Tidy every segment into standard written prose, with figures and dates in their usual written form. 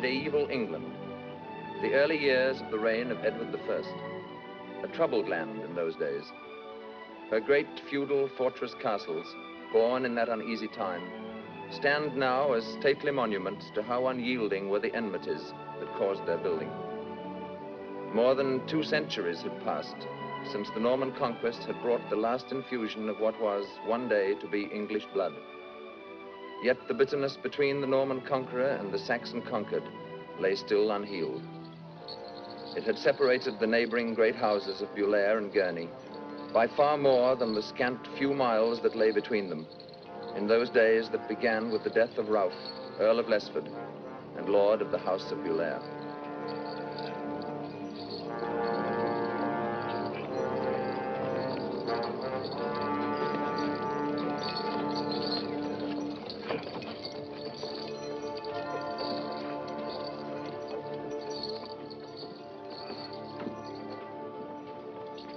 medieval England, the early years of the reign of Edward I, a troubled land in those days. Her great feudal fortress castles, born in that uneasy time, stand now as stately monuments to how unyielding were the enmities that caused their building. More than 2 centuries had passed since the Norman conquest had brought the last infusion of what was one day to be English blood. Yet the bitterness between the Norman conqueror and the Saxon conquered lay still unhealed. It had separated the neighboring great houses of 𝙁𝙤𝙦 and Gurnie by far more than the scant few miles that lay between them in those days that began with the death of Ralph, Earl of Lesford, and Lord of the House of 𝙁𝙤𝙦.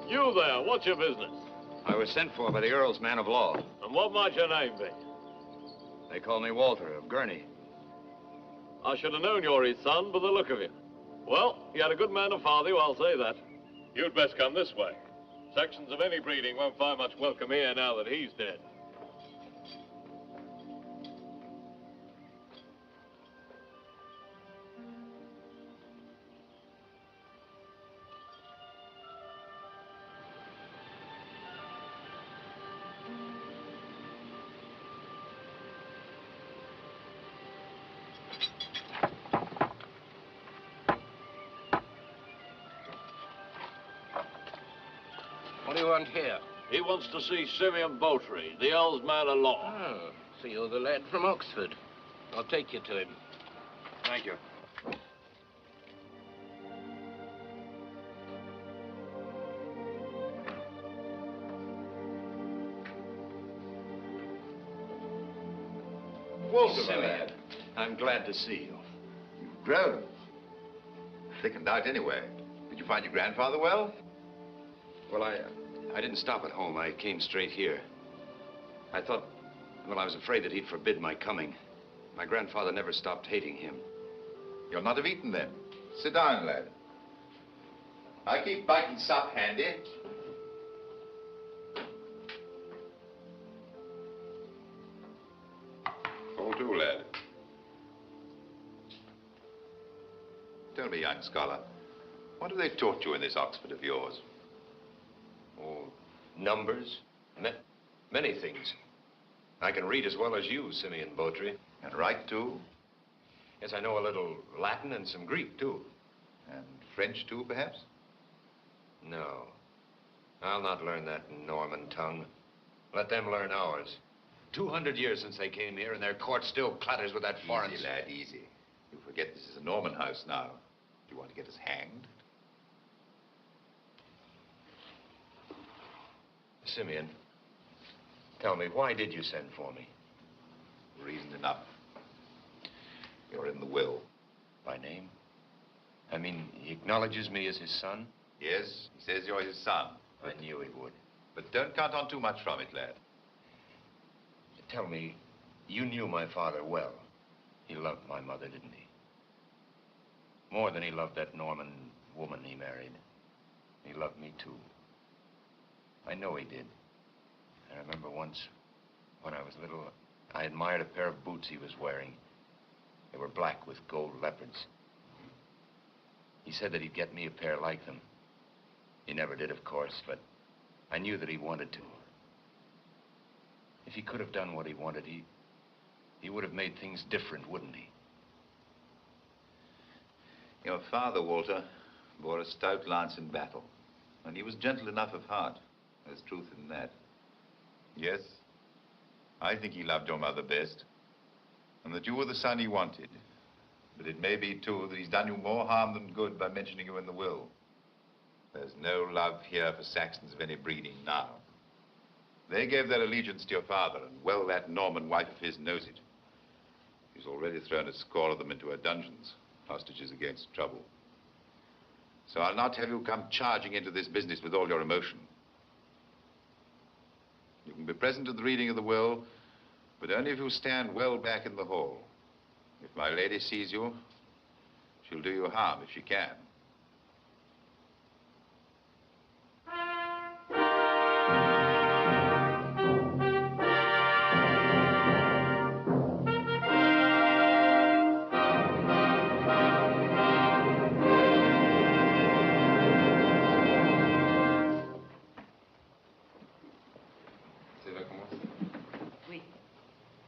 You there, what's your business? I was sent for by the Earl's man of law. And what might your name be? They call me Walter of Gurnie. I should have known you're his son by the look of you. Well, you had a good man to father you, I'll say that. You'd best come this way. Sections of any breeding won't find much welcome here now that he's dead. What do you want here? He wants to see Simeon Botry, the Earl's man of law. Oh, so you're the lad from Oxford. I'll take you to him. Thank you. Walter, Simeon, I'm glad to see you. You've grown. Thickened out anyway. Did you find your grandfather well? Well, I didn't stop at home. I came straight here. I thought, well, I was afraid that he'd forbid my coming. My grandfather never stopped hating him. You'll not have eaten then. Sit down, lad. I keep bite and sup handy. Fall to, lad. Tell me, young scholar, what have they taught you in this Oxford of yours? Oh, numbers, many things. I can read as well as you, Simeon Botry. And write, too? Yes, I know a little Latin and some Greek, too. And French, too, perhaps? No. I'll not learn that Norman tongue. Let them learn ours. 200 years since they came here, and their court still clatters with that foreign... Easy, lad, easy. You forget this is a Norman house now. Do you want to get us hanged? Simeon, tell me, why did you send for me? Reason enough. You're in the will. By name? I mean, he acknowledges me as his son? Yes, he says you're his son. I knew he would. But don't count on too much from it, lad. Tell me, you knew my father well. He loved my mother, didn't he? More than he loved that Norman woman he married. He loved me, too. I know he did. I remember once, when I was little, I admired a pair of boots he was wearing. They were black with gold leopards. He said that he'd get me a pair like them. He never did, of course, but I knew that he wanted to. If he could have done what he wanted, he would have made things different, wouldn't he? Your father, Walter, bore a stout lance in battle, and he was gentle enough of heart. There's truth in that. Yes, I think he loved your mother best, and that you were the son he wanted. But it may be, too, that he's done you more harm than good by mentioning you in the will. There's no love here for Saxons of any breeding now. They gave their allegiance to your father, and well, that Norman wife of his knows it. He's already thrown a score of them into her dungeons, hostages against trouble. So I'll not have you come charging into this business with all your emotion. You can be present at the reading of the will, but only if you stand well back in the hall. If my lady sees you, She'll do you harm if she can.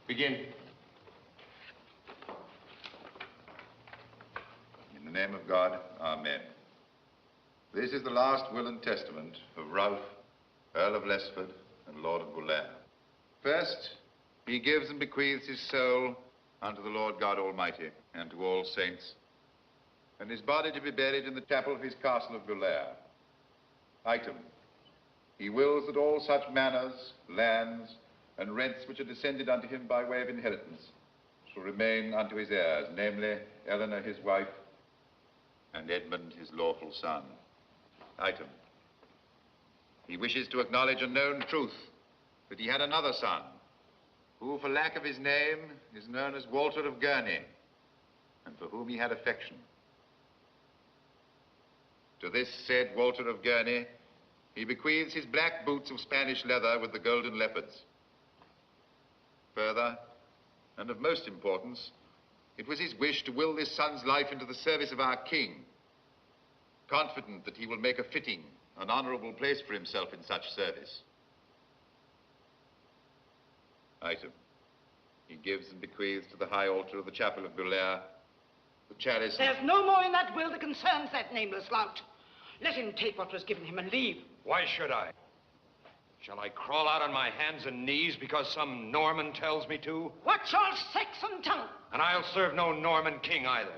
Begin. In the name of God, amen. This is the last will and testament of Ralph, Earl of Lesford and Lord of Bulair. First, he gives and bequeaths his soul unto the Lord God Almighty and to all saints, and his body to be buried in the chapel of his castle of Bulair. Item, he wills that all such manors, lands, and rents which are descended unto him by way of inheritance shall remain unto his heirs, namely, Eleanor his wife, and Edmund his lawful son. Item, he wishes to acknowledge a known truth, that he had another son, who for lack of his name is known as Walter of Gurnie, and for whom he had affection. To this said Walter of Gurnie, he bequeaths his black boots of Spanish leather with the golden leopards. Further, and of most importance, it was his wish to will this son's life into the service of our king, confident that he will make a fitting and honorable place for himself in such service. Item, he gives and bequeaths to the high altar of the chapel of Bulair the chalice. There's no more in that will that concerns that nameless lout. Let him take what was given him and leave. Why should I? Shall I crawl out on my hands and knees because some Norman tells me to? Watch your Saxon tongue. And I'll serve no Norman king either.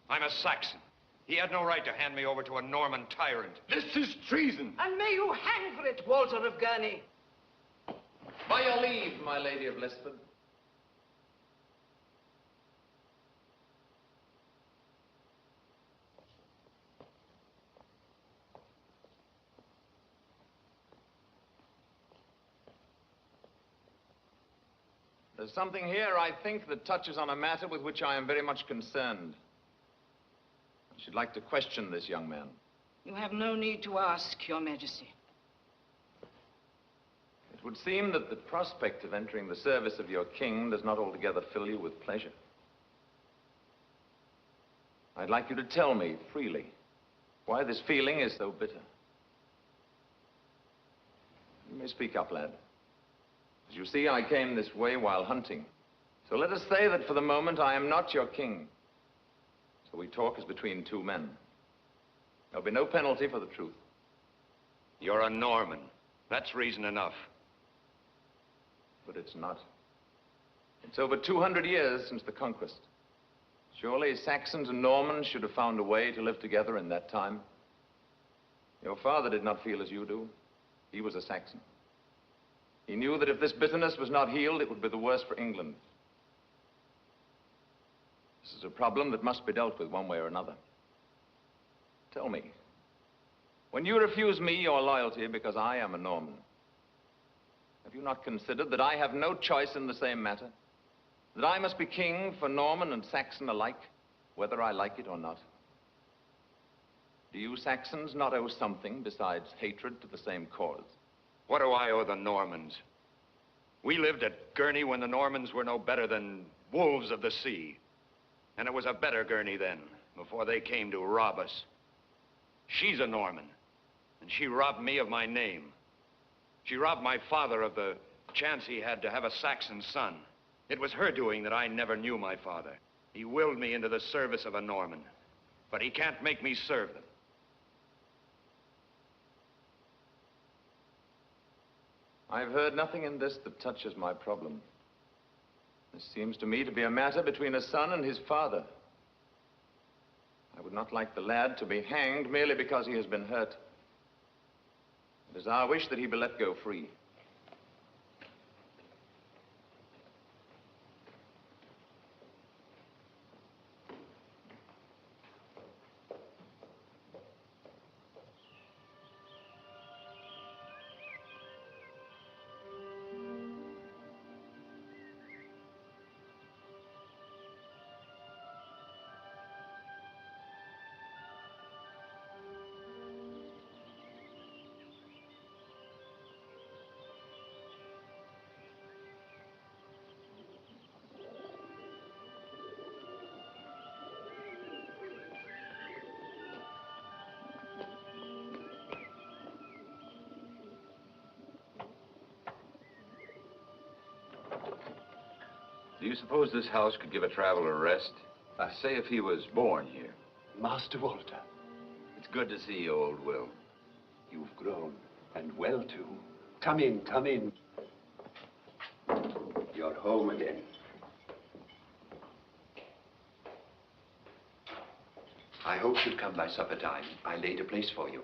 I'm a Saxon. He had no right to hand me over to a Norman tyrant. This is treason. And may you hang for it, Walter of Gurney. By your leave, my lady of Lesford. There's something here, I think, that touches on a matter with which I am very much concerned. I should like to question this young man. You have no need to ask, Your Majesty. It would seem that the prospect of entering the service of your king does not altogether fill you with pleasure. I'd like you to tell me freely why this feeling is so bitter. You may speak up, lad. As you see, I came this way while hunting. So let us say that for the moment I am not your king. So we talk as between two men. There'll be no penalty for the truth. You're a Norman. That's reason enough. But it's not. It's over 200 years since the conquest. Surely Saxons and Normans should have found a way to live together in that time. Your father did not feel as you do. He was a Saxon. He knew that if this bitterness was not healed, it would be the worse for England. This is a problem that must be dealt with one way or another. Tell me, when you refuse me your loyalty because I am a Norman, have you not considered that I have no choice in the same matter? That I must be king for Norman and Saxon alike, whether I like it or not? Do you Saxons not owe something besides hatred to the same cause? What do I owe the Normans? We lived at Gurney when the Normans were no better than wolves of the sea. And it was a better Gurney then, before they came to rob us. She's a Norman, and she robbed me of my name. She robbed my father of the chance he had to have a Saxon son. It was her doing that I never knew my father. He willed me into the service of a Norman, but he can't make me serve them. I've heard nothing in this that touches my problem. This seems to me to be a matter between a son and his father. I would not like the lad to be hanged merely because he has been hurt. It is our wish that he be let go free. Do you suppose this house could give a traveler rest? Say if he was born here. Master Walter. It's good to see you, old Will. You've grown, and well, too. Come in, come in. You're home again. I hoped you'd come by supper time. I laid a place for you.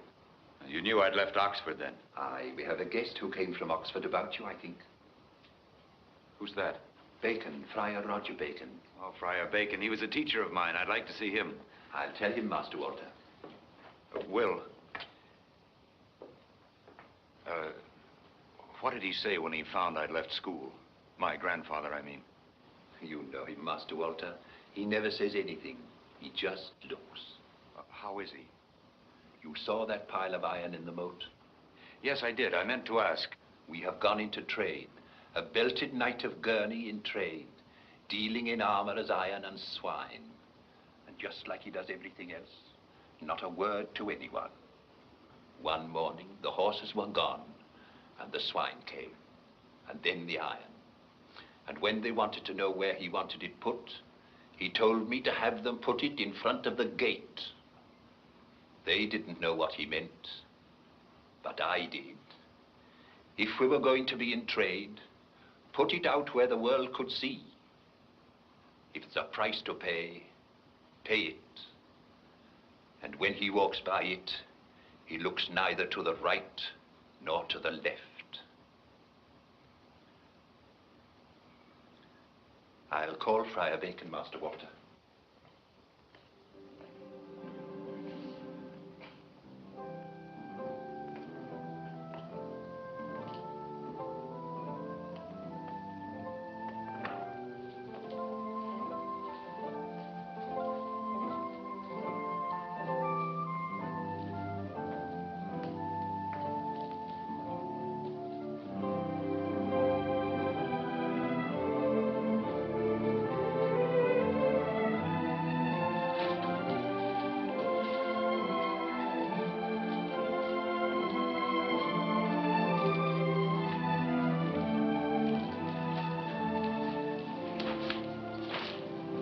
You knew I'd left Oxford then? Aye, we have a guest who came from Oxford about you, I think. Who's that? Bacon, Friar Roger Bacon. Oh, Friar Bacon. He was a teacher of mine. I'd like to see him. I'll tell him, Master Walter. Will. What did he say when he found I'd left school? My grandfather, I mean. You know him, Master Walter. He never says anything. He just looks. How is he? You saw that pile of iron in the moat? Yes, I did. I meant to ask. We have gone into trade. A belted knight of Gurnie in trade, dealing in armor as iron and swine. And just like he does everything else, not a word to anyone. One morning, the horses were gone, and the swine came, and then the iron. And when they wanted to know where he wanted it put, he told me to have them put it in front of the gate. They didn't know what he meant, but I did. If we were going to be in trade, put it out where the world could see. If it's a price to pay, pay it. And when he walks by it, he looks neither to the right nor to the left. I'll call Friar Bacon, Master Walter.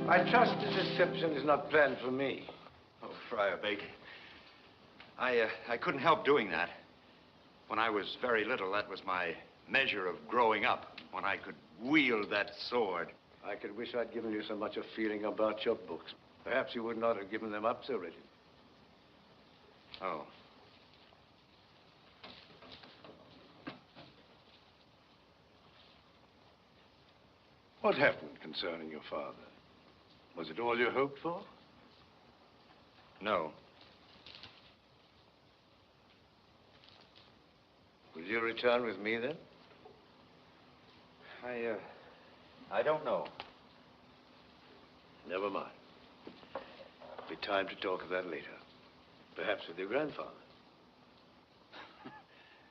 I trust this reception is not planned for me. Oh, Friar Bacon. I couldn't help doing that. When I was very little, that was my measure of growing up, when I could wield that sword. I could wish I'd given you so much of feeling about your books. Perhaps you would not have given them up so readily. Oh. What happened concerning your father? Was it all you hoped for? No. Will you return with me, then? I don't know. Never mind. Be time to talk of that later. Perhaps with your grandfather.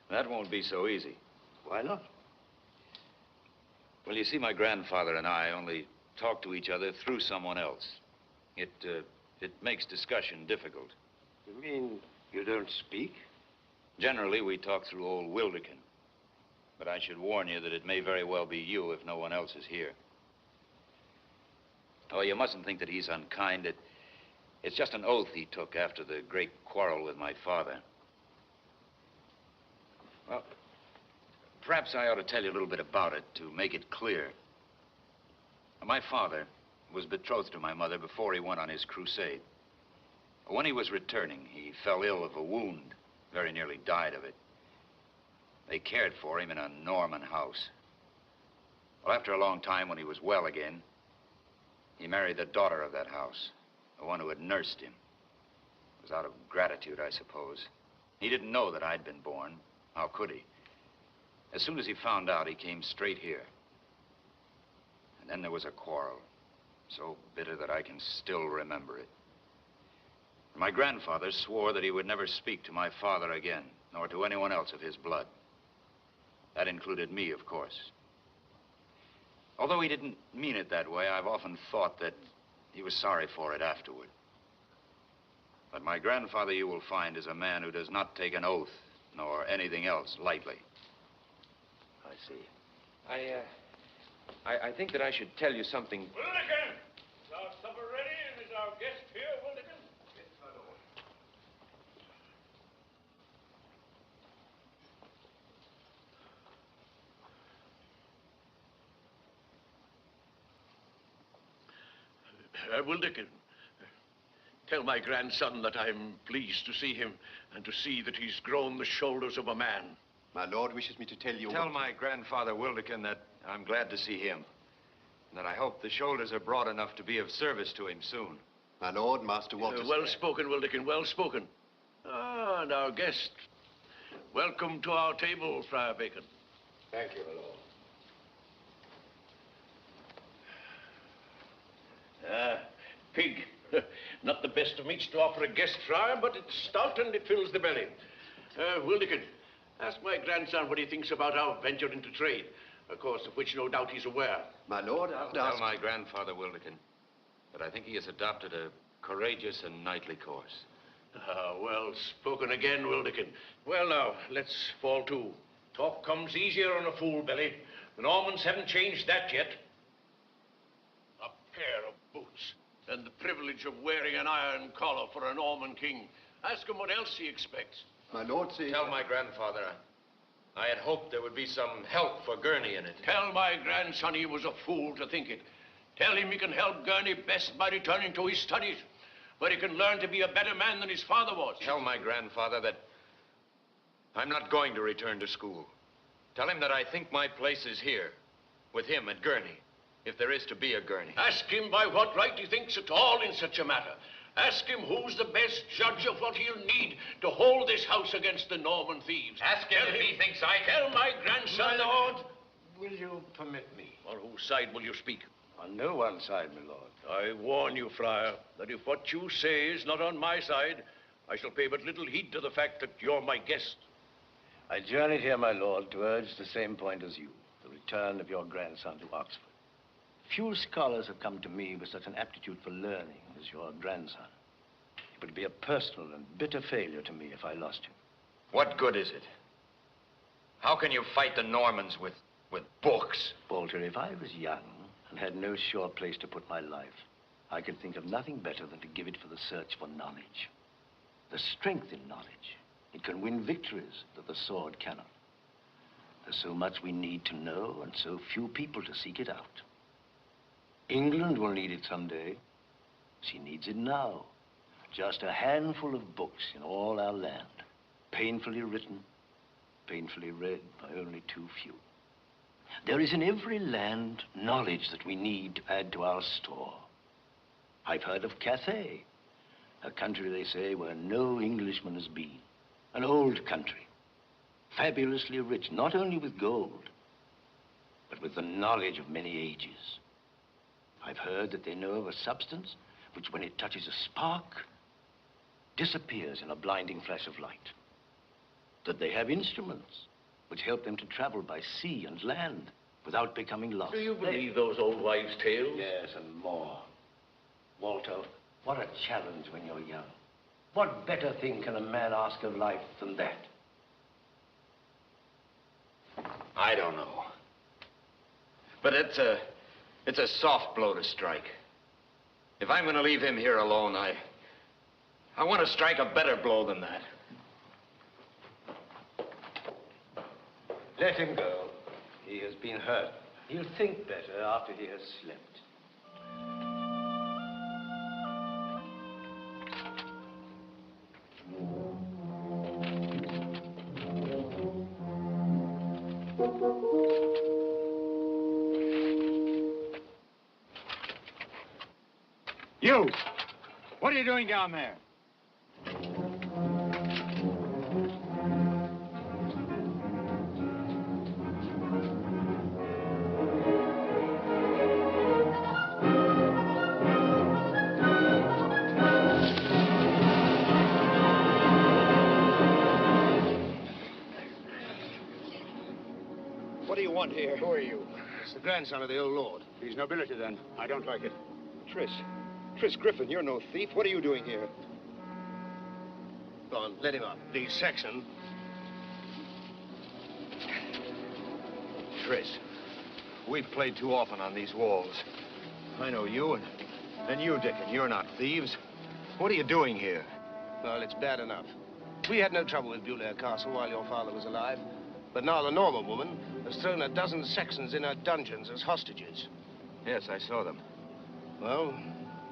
That won't be so easy. Why not? Well, you see, my grandfather and I only talk to each other through someone else. It makes discussion difficult. You mean you don't speak? Generally, we talk through old 𝙁𝙁𝙗𝙗. But I should warn you that it may very well be you if no one else is here. Oh, you mustn't think that he's unkind. It's just an oath he took after the great quarrel with my father. Well, perhaps I ought to tell you a little bit about it to make it clear. My father was betrothed to my mother before he went on his crusade. When he was returning, he fell ill of a wound, very nearly died of it. They cared for him in a Norman house. Well, after a long time, when he was well again, he married the daughter of that house, the one who had nursed him. It was out of gratitude, I suppose. He didn't know that I'd been born. How could he? As soon as he found out, he came straight here. And then there was a quarrel, so bitter that I can still remember it. My grandfather swore that he would never speak to my father again, nor to anyone else of his blood. That included me, of course. Although he didn't mean it that way, I've often thought that he was sorry for it afterward. But my grandfather, you will find, is a man who does not take an oath, nor anything else, lightly. I see. I think that I should tell you something. Wildekin! Is our supper ready and is our guest here, Wildekin? Yes, my lord. Wildekin, tell my grandson that I'm pleased to see him and to see that he's grown the shoulders of a man. My lord wishes me to tell you... Tell my grandfather Wildekin that I'm glad to see him, and that I hope the shoulders are broad enough to be of service to him soon. My lord, Master Walter... Well spoken, Wildekin, well spoken. Ah, and our guest. Welcome to our table, Friar Bacon. Thank you, my lord. Pig. Not the best of meats to offer a guest, Friar, but it's stout and it fills the belly. Wildekin, ask my grandson what he thinks about our venture into trade, of course, of which no doubt he's aware. My lord, I'll Tell my grandfather Wildekin that I think he has adopted a courageous and knightly course. Ah, well spoken again, Wildekin. Well, now, let's fall to. Talk comes easier on a full belly. The Normans haven't changed that yet. A pair of boots and the privilege of wearing an iron collar for a Norman king. Ask him what else he expects. My lord, see... Tell my grandfather I had hoped there would be some help for Gurnie in it. Tell my grandson he was a fool to think it. Tell him he can help Gurnie best by returning to his studies, where he can learn to be a better man than his father was. Tell my grandfather that I'm not going to return to school. Tell him that I think my place is here, with him at Gurnie, if there is to be a Gurnie. Ask him by what right he thinks at all in such a matter. Ask him who's the best judge of what he'll need to hold this house against the Norman thieves. Ask him if he thinks I can. Tell my grandson... My lord, will you permit me? On whose side will you speak? On no one side, my lord. I warn you, Friar, that if what you say is not on my side, I shall pay but little heed to the fact that you're my guest. I journeyed here, my lord, to urge the same point as you, the return of your grandson to Oxford. Few scholars have come to me with such an aptitude for learning as your grandson. It would be a personal and bitter failure to me if I lost him. What good is it? How can you fight the Normans with books? Walter, if I was young and had no sure place to put my life, I could think of nothing better than to give it for the search for knowledge. There's strength in knowledge. It can win victories that the sword cannot. There's so much we need to know and so few people to seek it out. England will need it someday. She needs it now. Just a handful of books in all our land, painfully written, painfully read by only too few. There is in every land knowledge that we need to add to our store. I've heard of Cathay, a country, they say, where no Englishman has been. An old country, fabulously rich, not only with gold, but with the knowledge of many ages. I've heard that they know of a substance which, when it touches a spark, disappears in a blinding flash of light. That they have instruments which help them to travel by sea and land without becoming lost. Do you believe those old wives' tales? Yes, and more. Walter, what a challenge when you're young. What better thing can a man ask of life than that? I don't know. But it's a soft blow to strike. If I'm going to leave him here alone, I want to strike a better blow than that. Let him go. He has been hurt. He'll think better after he has slept. You! What are you doing down there? What do you want here? Who are you? It's the grandson of the old lord. He's nobility, then. I don't like it. Tris Griffin, you're no thief. What are you doing here? Go on, let him up. Please, Saxon. Tris, We've played too often on these walls. I know you, and you, Dickon. You're not thieves. What are you doing here? Well, it's bad enough. We had no trouble with 𝙁𝙤𝙡𝙈 Castle while your father was alive. But now the Norman woman has thrown a dozen Saxons in her dungeons as hostages. Yes, I saw them. Well,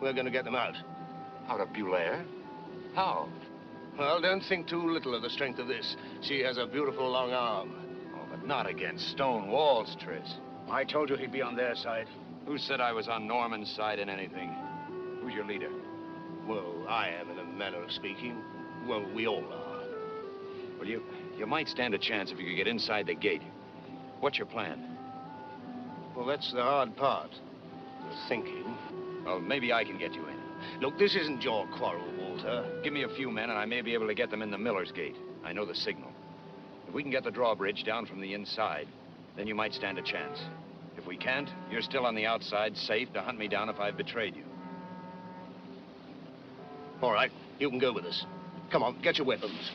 we're going to get them out. Out of 𝙁𝙤𝙡? How? Well, don't think too little of the strength of this. She has a beautiful long arm. Oh, but not against stone walls, Tris. I told you he'd be on their side. Who said I was on Norman's side in anything? Who's your leader? Well, I am, in a manner of speaking. Well, we all are. Well, you might stand a chance if you could get inside the gate. What's your plan? Well, that's the hard part. The thinking. Well, maybe I can get you in. Look, this isn't your quarrel, Walter. Give me a few men, and I may be able to get them in the Miller's Gate. I know the signal. If we can get the drawbridge down from the inside, then you might stand a chance. If we can't, you're still on the outside, safe to hunt me down if I've betrayed you. All right, you can go with us. Come on, get your weapons.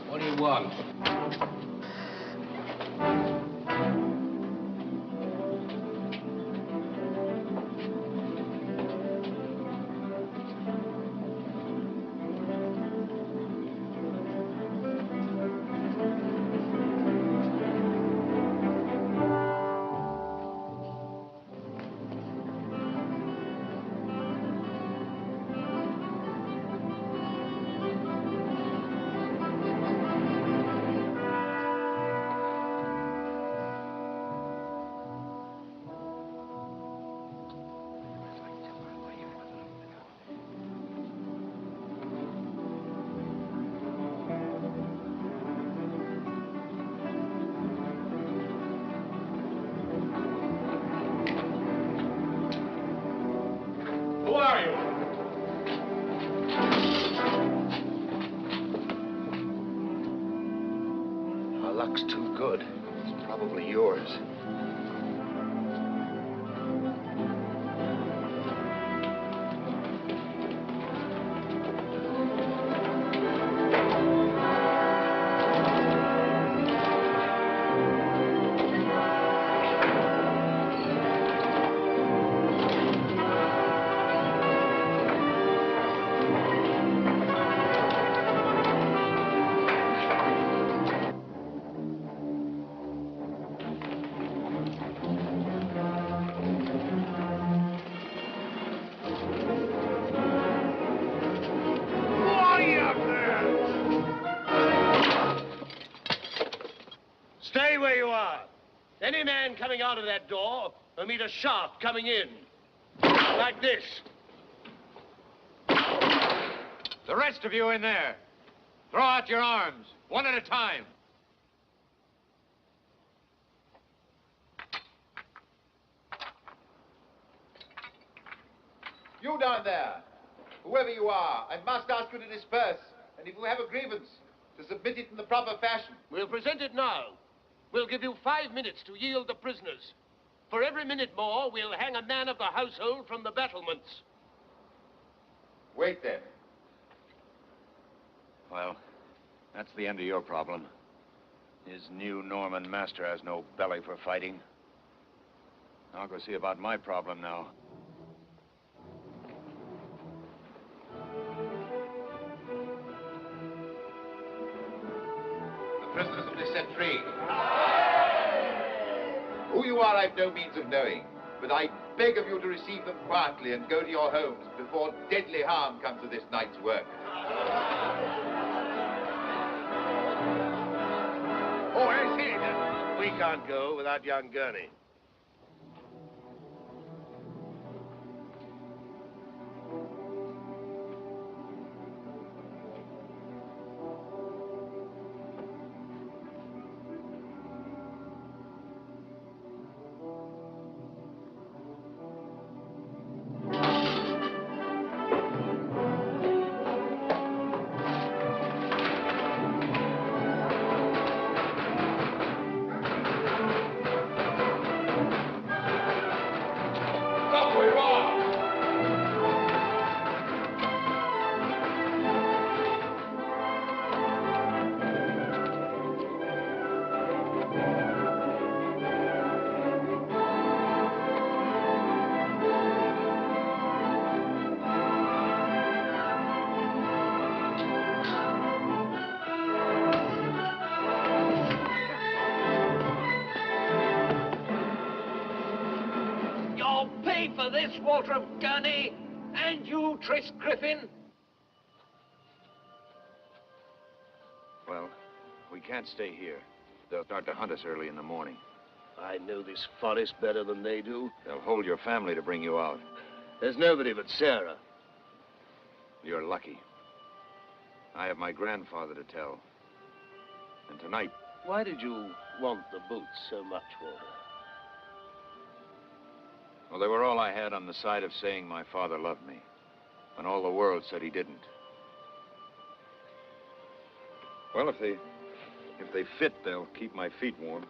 What do you want? Who are you? Our luck's too good. It's probably yours. Stay where you are. Any man coming out of that door will meet a shaft coming in. Like this. The rest of you in there, throw out your arms, one at a time. You down there, whoever you are, I must ask you to disperse. And if you have a grievance, to submit it in the proper fashion. We'll present it now. We'll give you 5 minutes to yield the prisoners. For every minute more, we'll hang a man of the household from the battlements. Wait then. Well, that's the end of your problem. His new Norman master has no belly for fighting. I'll go see about my problem now. The prisoners will be set free. Who you are, I've no means of knowing, but I beg of you to receive them quietly and go to your homes before deadly harm comes to this night's work. Oh, I see. We can't go without young Gurnie. for this, Walter of Gurnie? And you, Tris Griffin? Well, we can't stay here. They'll start to hunt us early in the morning. I know this forest better than they do. They'll hold your family to bring you out. There's nobody but Sarah. You're lucky. I have my grandfather to tell. And tonight... Why did you want the boots so much, Walter? Well, they were all I had on the side of saying my father loved me, when all the world said he didn't. Well, if they fit, they'll keep my feet warm.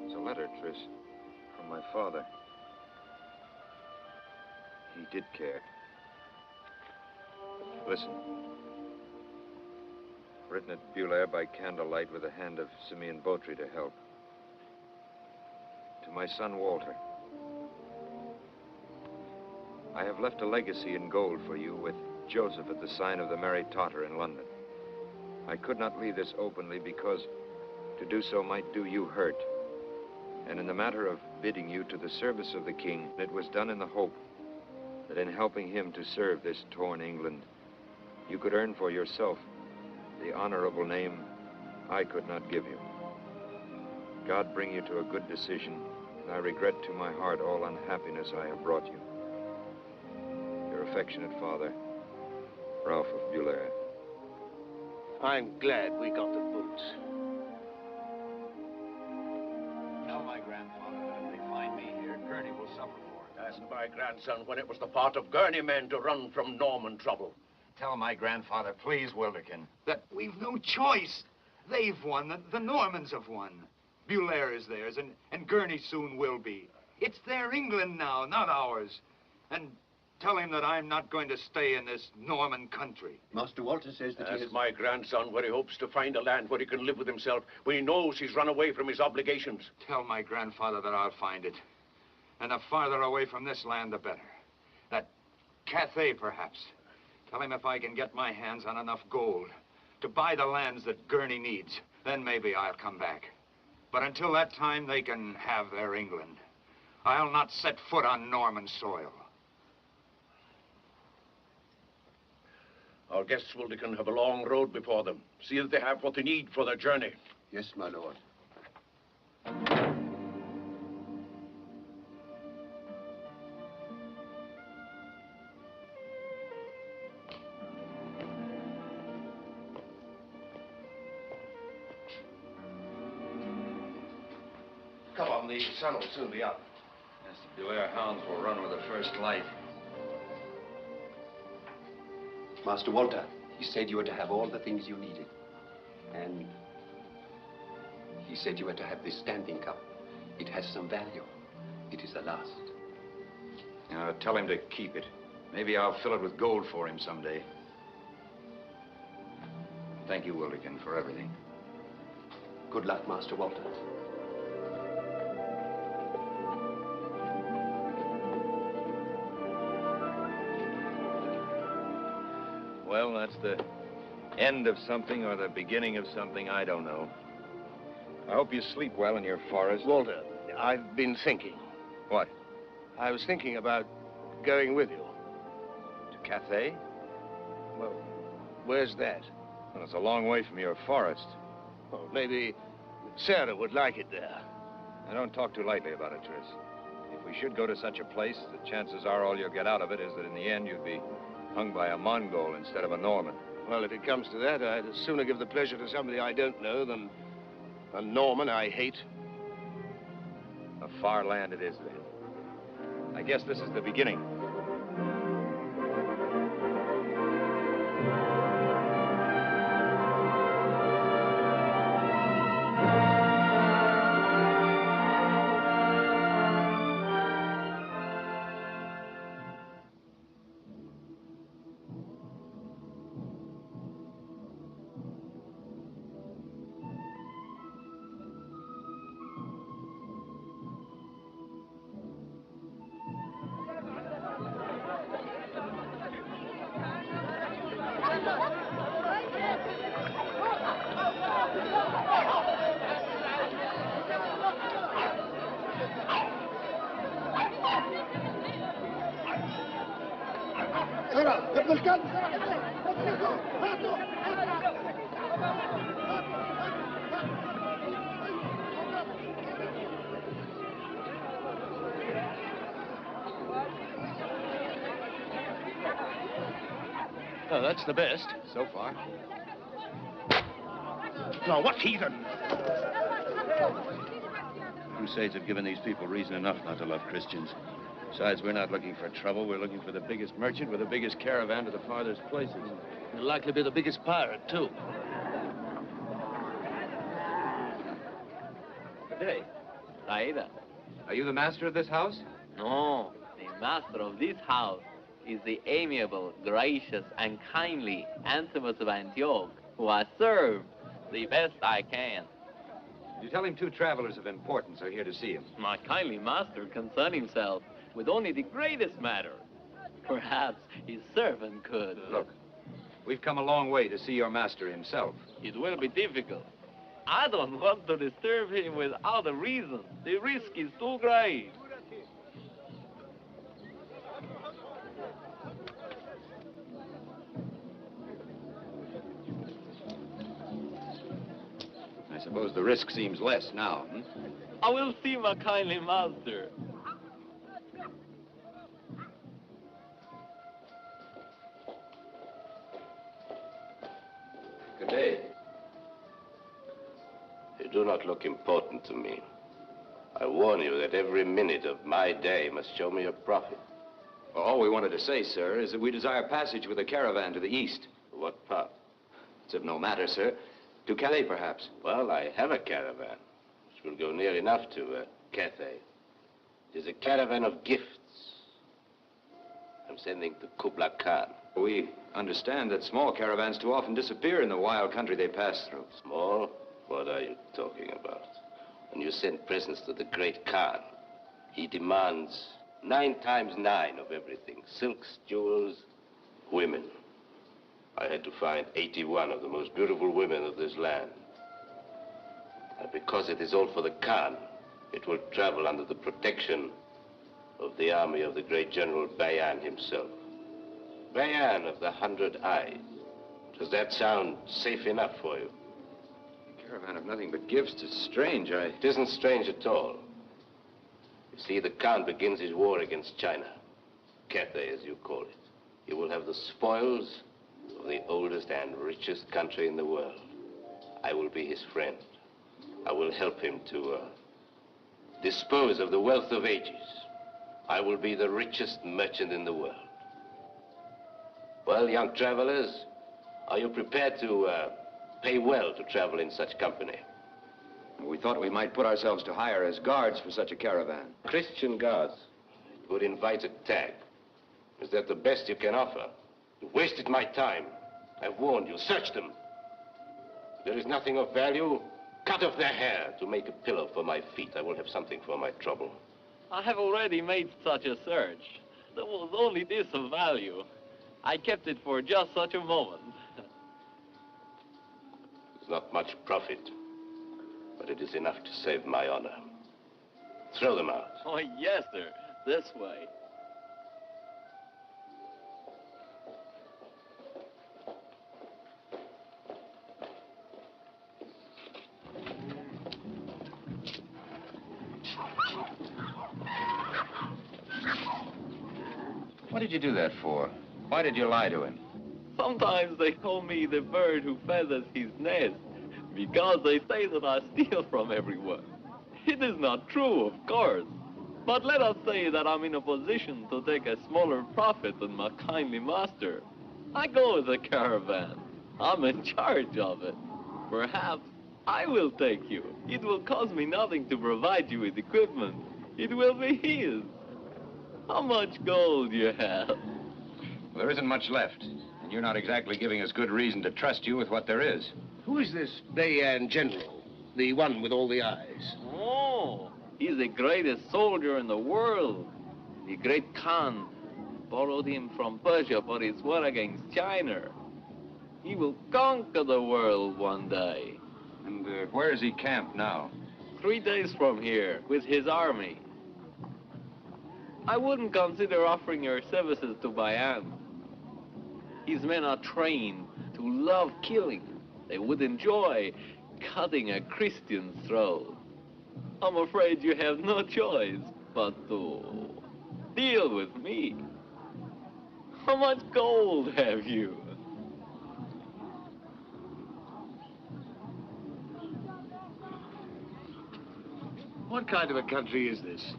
It's a letter, Tris, from my father. He did care. Listen. Written at 𝙁𝙪𝙡 by candlelight with the hand of Simeon Botry to help. To my son, Walter. I have left a legacy in gold for you with Joseph at the sign of the Mary Totter in London. I could not leave this openly because to do so might do you hurt. And in the matter of bidding you to the service of the king, it was done in the hope that in helping him to serve this torn England, you could earn for yourself the honorable name I could not give you. God bring you to a good decision, and I regret to my heart all unhappiness I have brought you. Your affectionate father, Ralph of 𝙁𝙪𝙡. I'm glad we got the boots. Tell my grandfather that if they find me here, Gurney will suffer for it. Ask my grandson when it was the part of Gurney men to run from Norman trouble. Tell my grandfather, please, Wilderkin. That we've no choice. They've won. The Normans have won. 𝙁𝙪𝙡 is theirs, and Gurney soon will be. It's their England now, not ours. And tell him that I'm not going to stay in this Norman country. Master Walter says that he Ask has... my grandson where he hopes to find a land where he can live with himself, when he knows he's run away from his obligations. Tell my grandfather that I'll find it. And the farther away from this land, the better. That Cathay, perhaps. Tell him if I can get my hands on enough gold to buy the lands that Gurney needs, then maybe I'll come back. But until that time, they can have their England. I'll not set foot on Norman soil. Our guests, Wilderkin, have a long road before them. See that they have what they need for their journey. Yes, my lord. Come on, the sun will soon be up. Yes, the 𝙁𝙪𝙡 hounds will run with the first light. Master Walter, he said you were to have all the things you needed. And he said you were to have this standing cup. It has some value. It is the last. Tell him to keep it. Maybe I'll fill it with gold for him someday. Thank you, Wilderkin, for everything. Good luck, Master Walter. Well, that's the end of something or the beginning of something, I don't know. I hope you sleep well in your forest. Walter, I've been thinking. What? I was thinking about going with you. To Cathay? Well, where's that? Well, it's a long way from your forest. Well, maybe Sarah would like it there. Now, don't talk too lightly about it, Tris. If we should go to such a place, the chances are all you'll get out of it is that in the end you'd be hung by a Mongol instead of a Norman. Well, if it comes to that, I'd as sooner give the pleasure to somebody I don't know than a Norman I hate. A far land it is, then. I guess this is the beginning. ابن الكلب. Oh, that's the best, so far. No, what heathen? Crusades have given these people reason enough not to love Christians. Besides, we're not looking for trouble. We're looking for the biggest merchant with the biggest caravan to the farthest places. He'll likely be the biggest pirate, too. Good day. Raida. Are you the master of this house? No, the master of this house is the amiable, gracious, and kindly Antimus of Antioch, who I serve the best I can. You tell him two travelers of importance are here to see him. My kindly master concern himself with only the greatest matters. Perhaps his servant could. Look, we've come a long way to see your master himself. It will be difficult. I don't want to disturb him without a reason. The risk is too great. I suppose the risk seems less now, hmm? I will see my kindly master. Good day. You do not look important to me. I warn you that every minute of my day must show me a profit. Well, all we wanted to say, sir, is that we desire passage with a caravan to the east. What part? It's of no matter, sir. To Calais, perhaps. Well, I have a caravan, which will go near enough to Cathay. It is a caravan of gifts. I'm sending to Kublai Khan. We understand that small caravans too often disappear in the wild country they pass through. Small? What are you talking about? When you send presents to the great Khan, he demands 9 times 9 of everything. Silks, jewels, women. I had to find 81 of the most beautiful women of this land. And because it is all for the Khan, it will travel under the protection of the army of the great General Bayan himself. Bayan of the 100 Eyes. Does that sound safe enough for you? A caravan of nothing but gifts. It's strange. It isn't strange at all. You see, the Khan begins his war against China. Cathay, as you call it. He will have the spoils of the oldest and richest country in the world. I will be his friend. I will help him to dispose of the wealth of ages. I will be the richest merchant in the world. Well, young travelers, are you prepared to pay well to travel in such company? We thought we might put ourselves to hire as guards for such a caravan. Christian guards. It would invite a tag. Is that the best you can offer? You wasted my time. I've warned you. Search them. If there is nothing of value, cut off their hair to make a pillow for my feet. I will have something for my trouble. I have already made such a search. There was only this of value. I kept it for just such a moment. It's not much profit, but it is enough to save my honor. Throw them out. Oh, yes, sir. This way. What did you do that for? Why did you lie to him? Sometimes they call me the bird who feathers his nest, because they say that I steal from everyone. It is not true, of course. But let us say that I'm in a position to take a smaller profit than my kindly master. I go with the caravan. I'm in charge of it. Perhaps I will take you. It will cost me nothing to provide you with equipment. It will be his. How much gold do you have? Well, there isn't much left, and you're not exactly giving us good reason to trust you with what there is. Who is this Bayan general? The one with all the eyes? Oh, he's the greatest soldier in the world. The great Khan borrowed him from Persia for his war against China. He will conquer the world one day. And where is he camped now? 3 days from here, with his army. I wouldn't consider offering your services to Bayan. His men are trained to love killing. They would enjoy cutting a Christian's throat. I'm afraid you have no choice but to deal with me. How much gold have you? What kind of a country is this?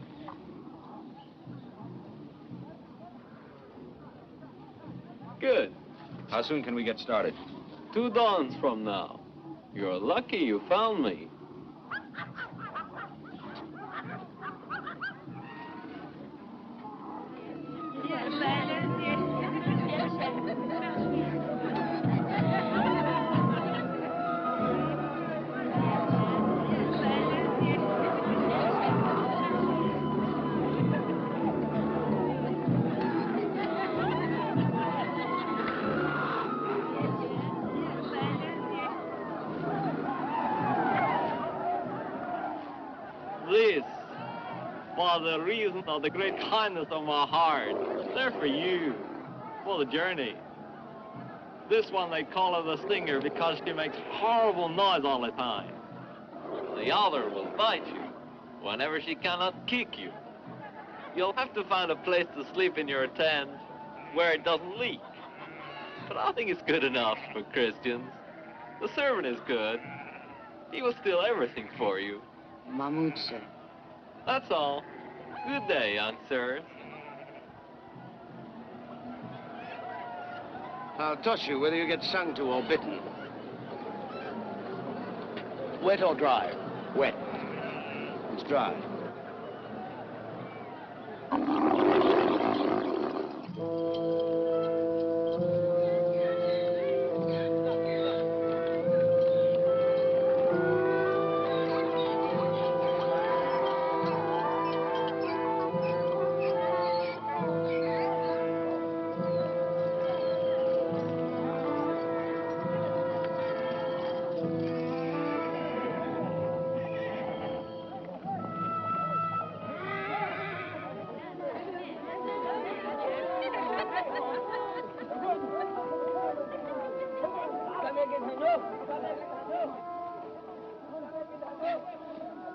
Good. How soon can we get started? 2 dawns from now. You're lucky you found me. This, for the reason of the great kindness of my heart, they're for you, for the journey. This one they call her the Stinger because she makes horrible noise all the time. The other will bite you whenever she cannot kick you. You'll have to find a place to sleep in your tent where it doesn't leak. But I think it's good enough for Christians. The servant is good. He will steal everything for you. Mahmoud, sir. That's all. Good day, young sir. I'll toss you whether you get sung to or bitten. Wet or dry? Wet. It's dry.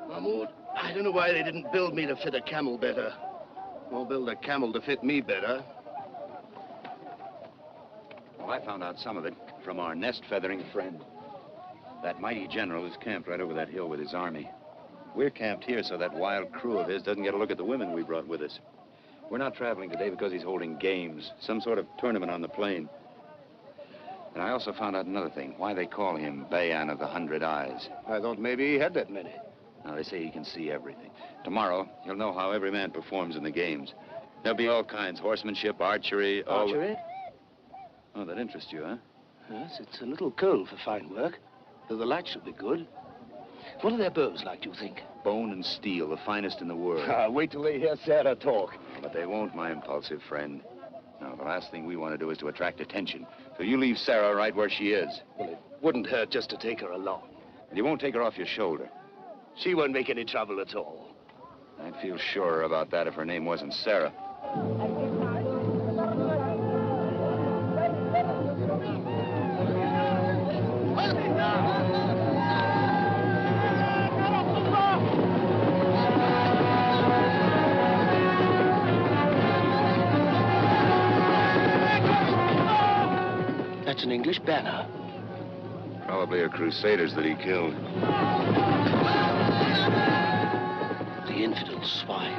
Mahmoud, I don't know why they didn't build me to fit a camel better. Or build a camel to fit me better. Well, I found out some of it from our nest-feathering friend. That mighty general is camped right over that hill with his army. We're camped here so that wild crew of his doesn't get a look at the women we brought with us. We're not traveling today because he's holding games, some sort of tournament on the plain. And I also found out another thing, why they call him Bayan of the 100 Eyes. I thought maybe he had that many. Now, they say he can see everything. Tomorrow, you'll know how every man performs in the games. There'll be all kinds, horsemanship, archery, all... Archery? Oh, that interests you, huh? Yes, it's a little cold for fine work, though the light should be good. What are their bows like, do you think? Bone and steel, the finest in the world. Wait till they hear Sarah talk. But they won't, my impulsive friend. No, the last thing we want to do is to attract attention. So you leave Sarah right where she is. Well, it wouldn't hurt just to take her along. And you won't take her off your shoulder. She won't make any trouble at all. I'd feel surer about that if her name wasn't Sarah. That's an English banner. Probably a crusaders that he killed. The infidel swine.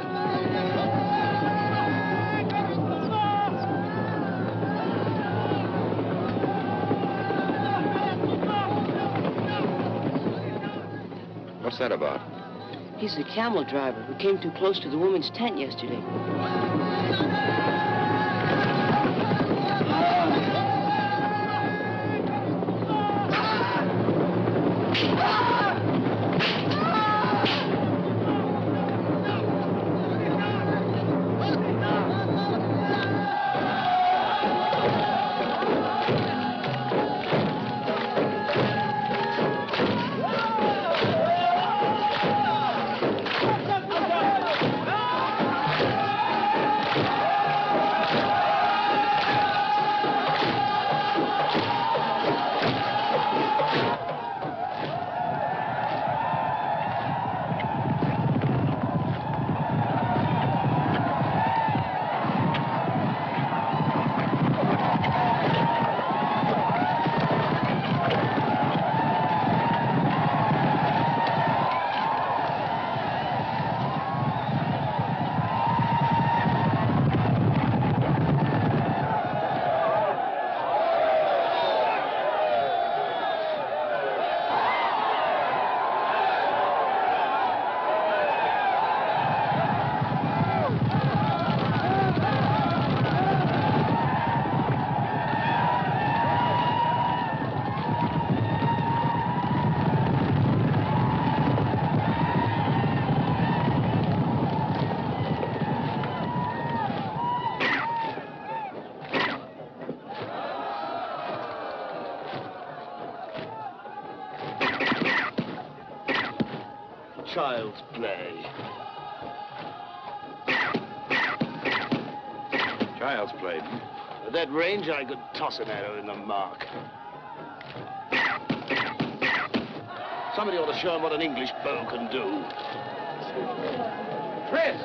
What's that about? He's the camel driver who came too close to the woman's tent yesterday. Child's play. Child's play. At that range, I could toss an arrow in the mark. Somebody ought to show him what an English bow can do. Chris!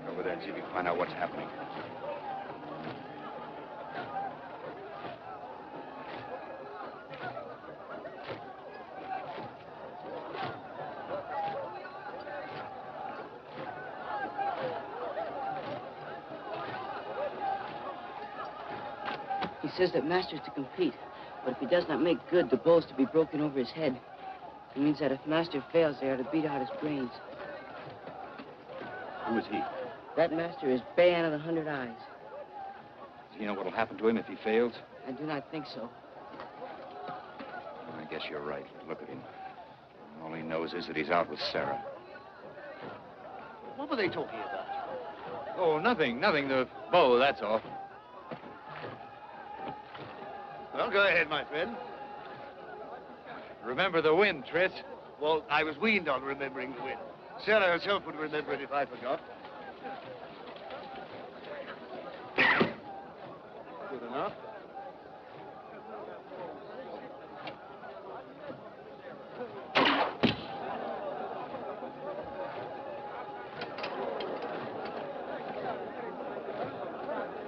Over there and see if you can find out what's happening. He says that Master's to compete, but if he does not make good, the bow's to be broken over his head. It means that if Master fails, they are to beat out his brains. Who is he? That Master is Bayan of the 100 Eyes. Does he know what will happen to him if he fails? I do not think so. I guess you're right. Look at him. All he knows is that he's out with Sarah. What were they talking about? Oh, nothing. The bow, that's all. Well, go ahead, my friend. Remember the wind, Tris. Well, I was weaned on remembering the wind. Sarah herself would remember it if I forgot. Good enough.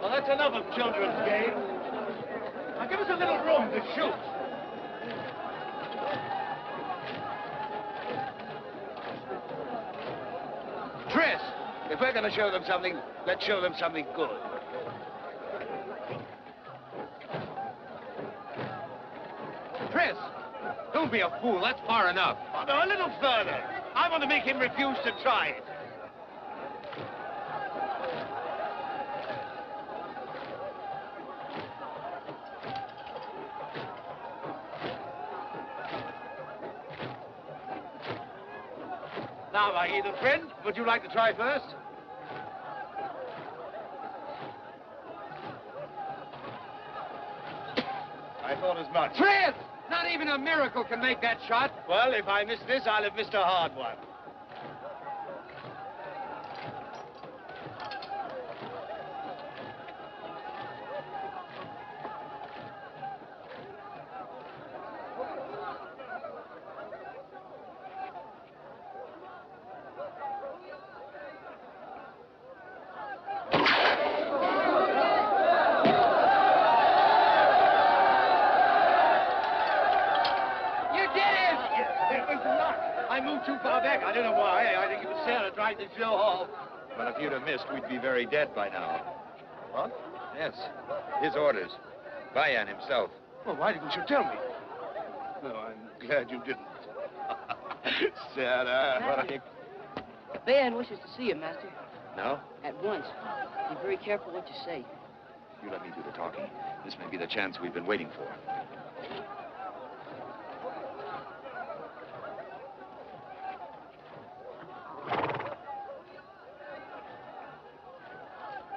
Well, that's enough of children's games. Now, give us a little room to shoot. Tris, if we're going to show them something, let's show them something good. Tris! Don't be a fool. That's far enough. Oh, no, a little further. I want to make him refuse to try it. Now, my heathen friend, would you like to try first? I thought as much. Tris! Not even a miracle can make that shot. Well, if I miss this, I'll have missed a hard one. Too far back. I don't know why. I think it was Sarah trying to show off. Well, if you'd have missed, we'd be very dead by now. What? Yes. His orders. Bayan himself. Well, why didn't you tell me? No, I'm glad you didn't. Sarah. Bayan wishes to see you, Master. No? At once. Be very careful what you say. You let me do the talking. This may be the chance we've been waiting for.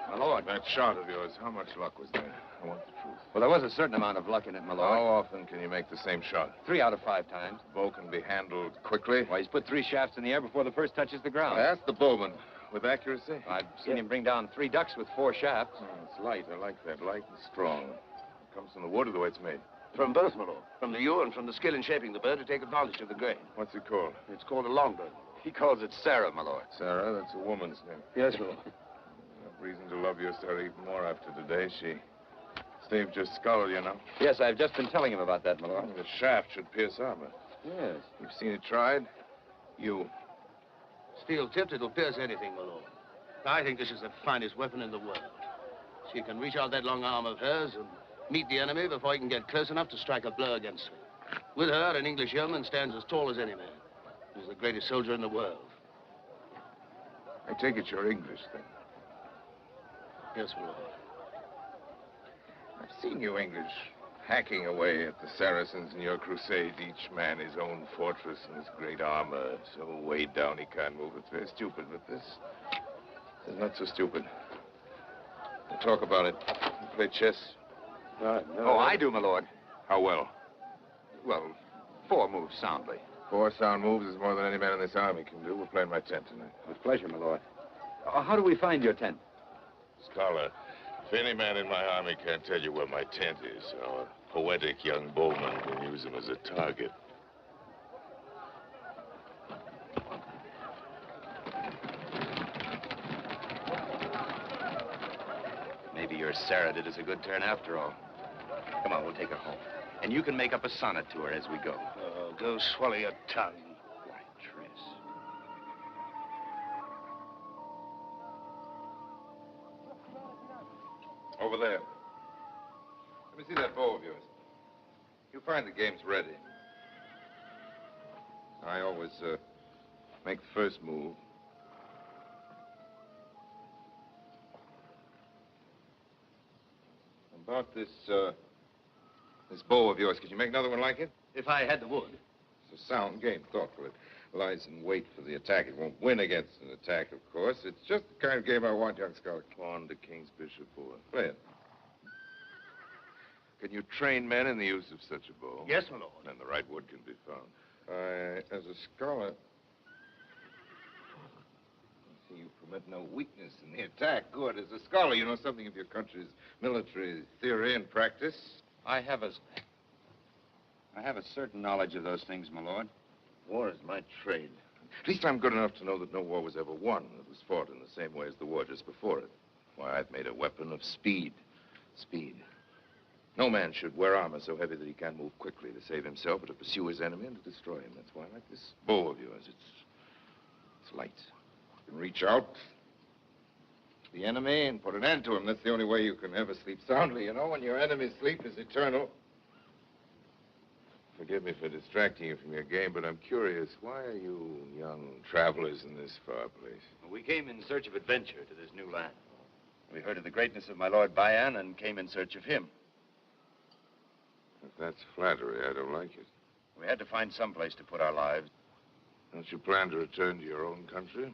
My lord. That shot of yours, how much luck was there? I want the truth. Well, there was a certain amount of luck in it, my lord. How often can you make the same shot? 3 out of 5 times. The bow can be handled quickly? Why, he's put 3 shafts in the air before the first touches the ground. That's the bowman. With accuracy? I've seen him bring down 3 ducks with 4 shafts. Oh, it's light. I like that. Light and strong. It comes from the wood or the way it's made? From both, my lord. From the ewe and from the skill in shaping the bird to take advantage of the grain. What's it called? It's called a longbow. He calls it Sarah, my lord. Sarah? That's a woman's name. Yes, my lord. Reason to love your Sarah even more after today. She staved your skull, you know. Yes, I've just been telling him about that, my lord. The shaft should pierce armor. Yes. You've seen it tried? You. Steel tipped, it'll pierce anything, my lord. I think this is the finest weapon in the world. She can reach out that long arm of hers and meet the enemy before he can get close enough to strike a blow against her. With her, an English yeoman stands as tall as any man. He's the greatest soldier in the world. I take it you're English, then. Yes, my lord. I've seen you English hacking away at the Saracens in your crusade, each man his own fortress and his great armor, so weighed down he can't move. It's very stupid, but this is not so stupid. We'll talk about it. You play chess? No. Oh, I do, my lord. How well? Well, 4 moves soundly. 4 sound moves is more than any man in this army can do. We're playing my tent tonight. With pleasure, my lord. How do we find your tent? Scholar, if any man in my army can't tell you where my tent is, our poetic young bowman can use him as a target. Maybe your Sarah did us a good turn after all. Come on, we'll take her home. And you can make up a sonnet to her as we go. Oh, go swallow your tongue. Why, Tris. Over there. Let me see that bow of yours. You find the game's ready. I always make the first move. About this bow of yours, could you make another one like it? If I had the wood. It's a sound game, thoughtful. It lies in wait for the attack. It won't win against an attack, of course. It's just the kind of game I want, young scholar. Pawn to King's Bishop, boy. Play it. Can you train men in the use of such a bow? Yes, my lord. Then the right wood can be found. As a scholar, you permit no weakness in the attack. Good. As a scholar, you know something of your country's military theory and practice. I have a certain knowledge of those things, my lord. War is my trade. At least I'm good enough to know that no war was ever won. It was fought in the same way as the war just before it. Why, I've made a weapon of speed. Speed. No man should wear armor so heavy that he can't move quickly to save himself or to pursue his enemy and to destroy him. That's why I like this bow of yours. It's light. You can reach out to the enemy and put an end to him. That's the only way you can ever sleep soundly, you know, when your enemy's sleep is eternal. Forgive me for distracting you from your game, but I'm curious. Why are you young travelers in this far place? We came in search of adventure to this new land. We heard of the greatness of my Lord Bayan and came in search of him. If that's flattery, I don't like it. We had to find some place to put our lives. Don't you plan to return to your own country?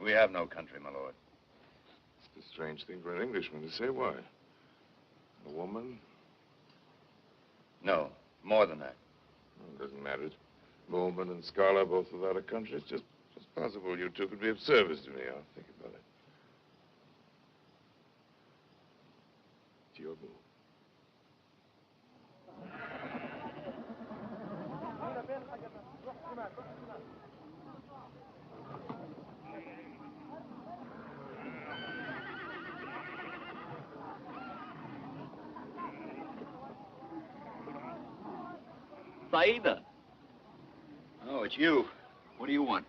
We have no country, my lord. It's a strange thing for an Englishman to say. Why? A woman? No, more than that. Well, it doesn't matter. Bowman and scholar, both without a country. It's just possible you two could be of service to me. I'll think about it. It's your move. Saida. Oh, it's you. What do you want?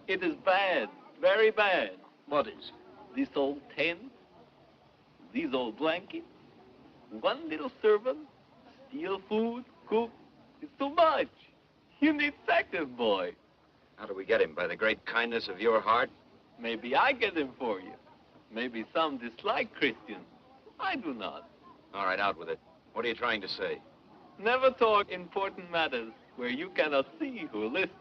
It is bad, very bad. What is? This old tent, these old blankets, one little servant, steal food, cook. It's too much. You need second, boy. How do we get him? By the great kindness of your heart? Maybe I get him for you. Maybe some dislike Christians. I do not. All right, out with it. What are you trying to say? Never talk important matters where you cannot see who listens.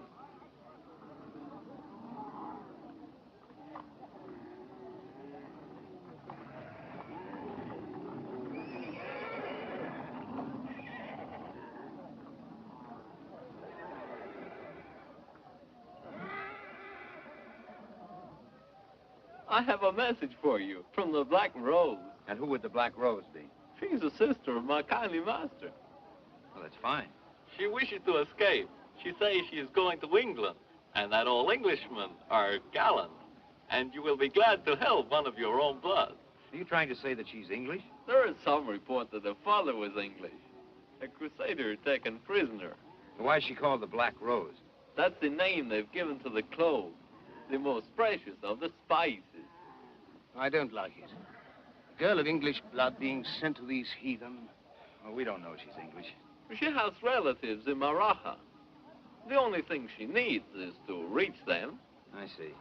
I have a message for you from the Black Rose. And who would the Black Rose be? She's a sister of my kindly master. Well, that's fine. She wishes to escape. She says she is going to England, and that all Englishmen are gallant, and you will be glad to help one of your own blood. Are you trying to say that she's English? There is some report that her father was English, a crusader taken prisoner. Why is she called the Black Rose? That's the name they've given to the clove, the most precious of the spices. I don't like it. A girl of English blood being sent to these heathen. Well, we don't know she's English. She has relatives in Maraha. The only thing she needs is to reach them. I see.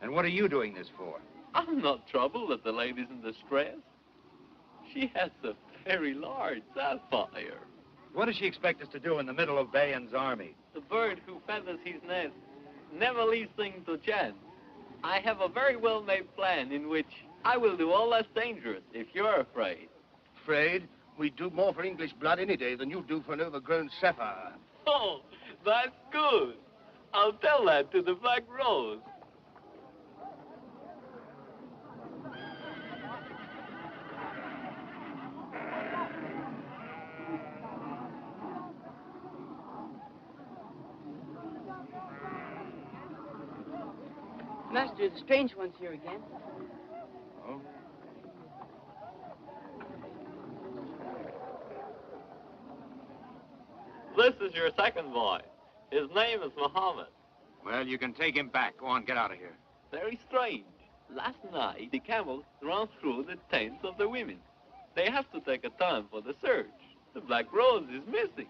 And what are you doing this for? I'm not troubled that the lady's in distress. She has a very large sapphire. What does she expect us to do in the middle of Bayan's army? The bird who feathers his nest never leaves things to chance. I have a very well-made plan in which I will do all that's dangerous if you're afraid. Afraid? We'd do more for English blood any day than you'd do for an overgrown sapphire. Oh, that's good. I'll tell that to the Black Rose. Master, the strange one's here again. Oh? This is your second boy. His name is Muhammad. Well, you can take him back. Go on, get out of here. Very strange. Last night, the camels ran through the tents of the women. They have to take a time for the search. The Black Rose is missing.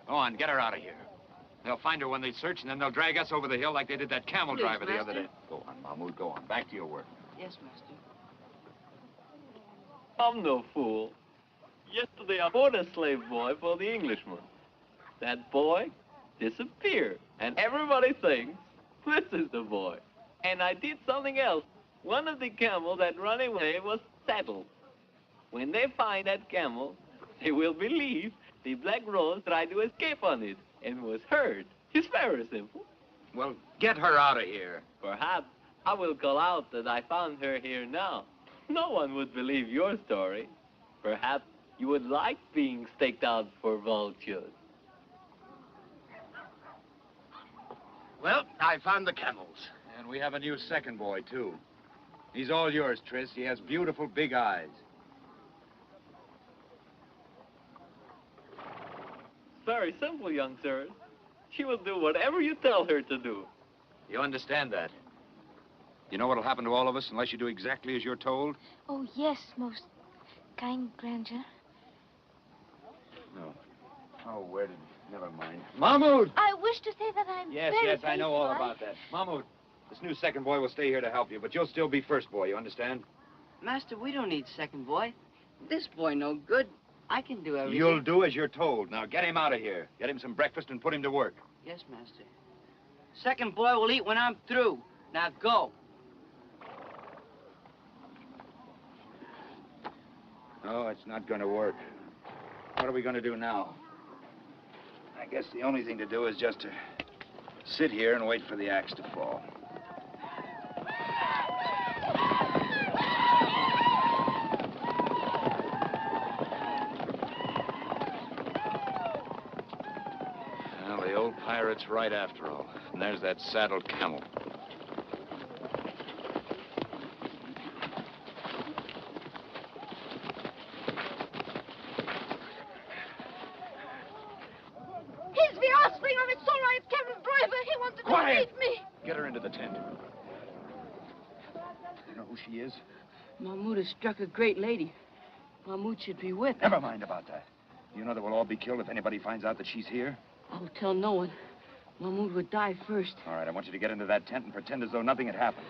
Go on, get her out of here. They'll find her when they search, and then they'll drag us over the hill like they did that camel Please, driver the Master. other day. Go on, Mahmoud, go on. Back to your work. Yes, Master. I'm no fool. Yesterday, I bought a slave boy for the Englishman. That boy disappeared, and everybody thinks this is the boy. And I did something else. One of the camels that ran away was saddled. When they find that camel, they will believe the Black Rose tried to escape on it and was hurt. It's very simple. Well, get her out of here. Perhaps I will call out that I found her here now. No one would believe your story. Perhaps you would like being staked out for vultures. Well, I found the camels. And we have a new second boy, too. He's all yours, Tris. He has beautiful big eyes. Very simple, young sir. She will do whatever you tell her to do. You understand that? You know what'll happen to all of us unless you do exactly as you're told? Oh, yes, most kind grandeur. No. Oh, where did... Never mind. Mahmoud! I wish to say that I'm Yes, very yes, I know all faithful. about that. Mahmoud, this new second boy will stay here to help you, but you'll still be first boy, you understand? Master, we don't need second boy. This boy no good. I can do everything. You'll do as you're told. Now, get him out of here. Get him some breakfast and put him to work. Yes, Master. Second boy will eat when I'm through. Now go. No, it's not going to work. What are we going to do now? I guess the only thing to do is just to sit here and wait for the axe to fall. Well, the old pirate's right after all. And there's that saddled camel. He's the offspring of its all-right camel driver. He wanted to Quiet! beat me. Get her into the tent. You know who she is? Mahmoud has struck a great lady. Mahmoud should be whipped. Never mind about that. You know that we'll all be killed if anybody finds out that she's here? I'll tell no one. Mahmoud would die first. All right, I want you to get into that tent and pretend as though nothing had happened.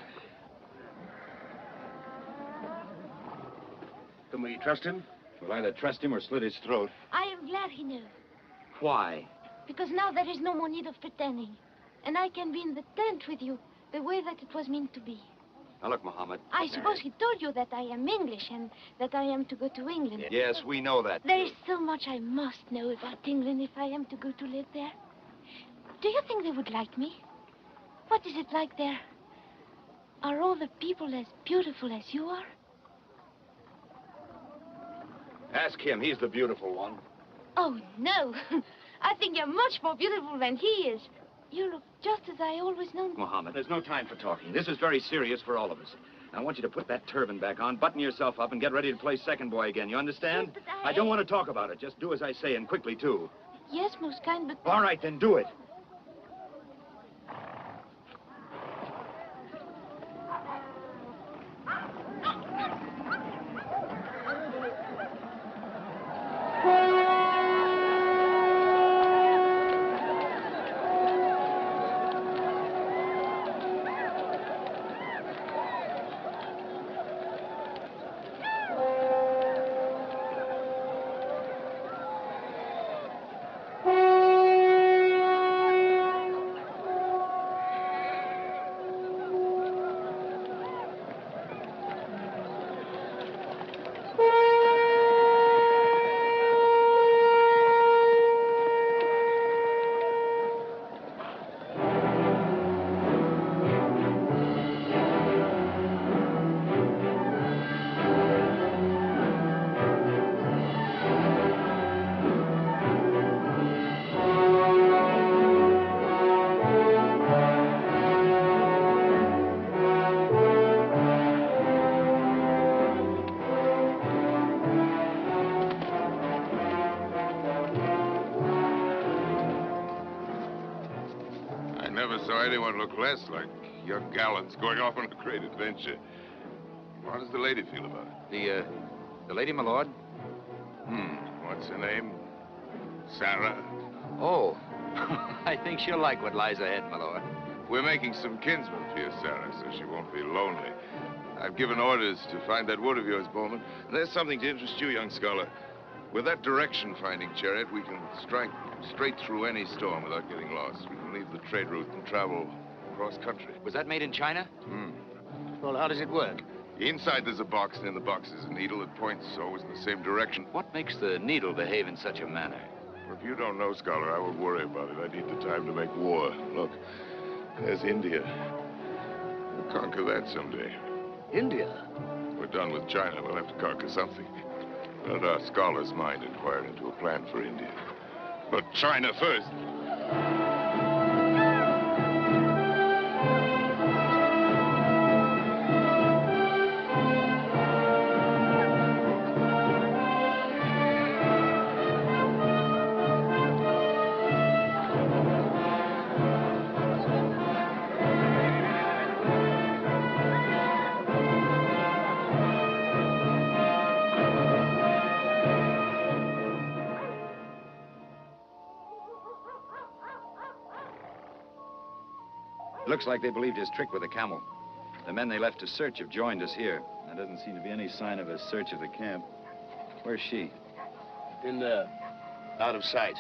Can we trust him? We'll either trust him or slit his throat. I am glad he knew. Why? Because now there is no more need of pretending. And I can be in the tent with you the way that it was meant to be. Now, look, Muhammad. I suppose he told you that I am English and that I am to go to England. Yes, we know that. There is so much I must know about England if I am to go to live there. Do you think they would like me? What is it like there? Are all the people as beautiful as you are? Ask him. He's the beautiful one. Oh, no. I think you're much more beautiful than he is. You look just as I always known. Muhammad, there's no time for talking. This is very serious for all of us. I want you to put that turban back on, button yourself up, and get ready to play second boy again. You understand? Yes, but I don't want to talk about it. Just do as I say, and quickly, too. Yes, most kind, but... All right, then do it. saw anyone look less like young gallants going off on a great adventure. How does the lady feel about it? The lady, my lord? What's her name? Sarah? Oh, I think she'll like what lies ahead, my lord. We're making some kinsmen for you, Sarah, so she won't be lonely. I've given orders to find that wood of yours, Bowman. And there's something to interest you, young scholar. With that direction-finding chariot, we can strike straight through any storm without getting lost. We can leave the trade route and travel across country. Was that made in China? Well, how does it work? Inside there's a box, and in the box is a needle. It points always in the same direction. What makes the needle behave in such a manner? Well, if you don't know, scholar, I won't worry about it. I need the time to make war. Look, there's India. We'll conquer that someday. India? We're done with China. We'll have to conquer something. Let our scholar's mind inquire into a plan for India. But China first. Looks like they believed his trick with the camel. The men they left to search have joined us here. There doesn't seem to be any sign of a search of the camp. Where's she? In there. Out of sight.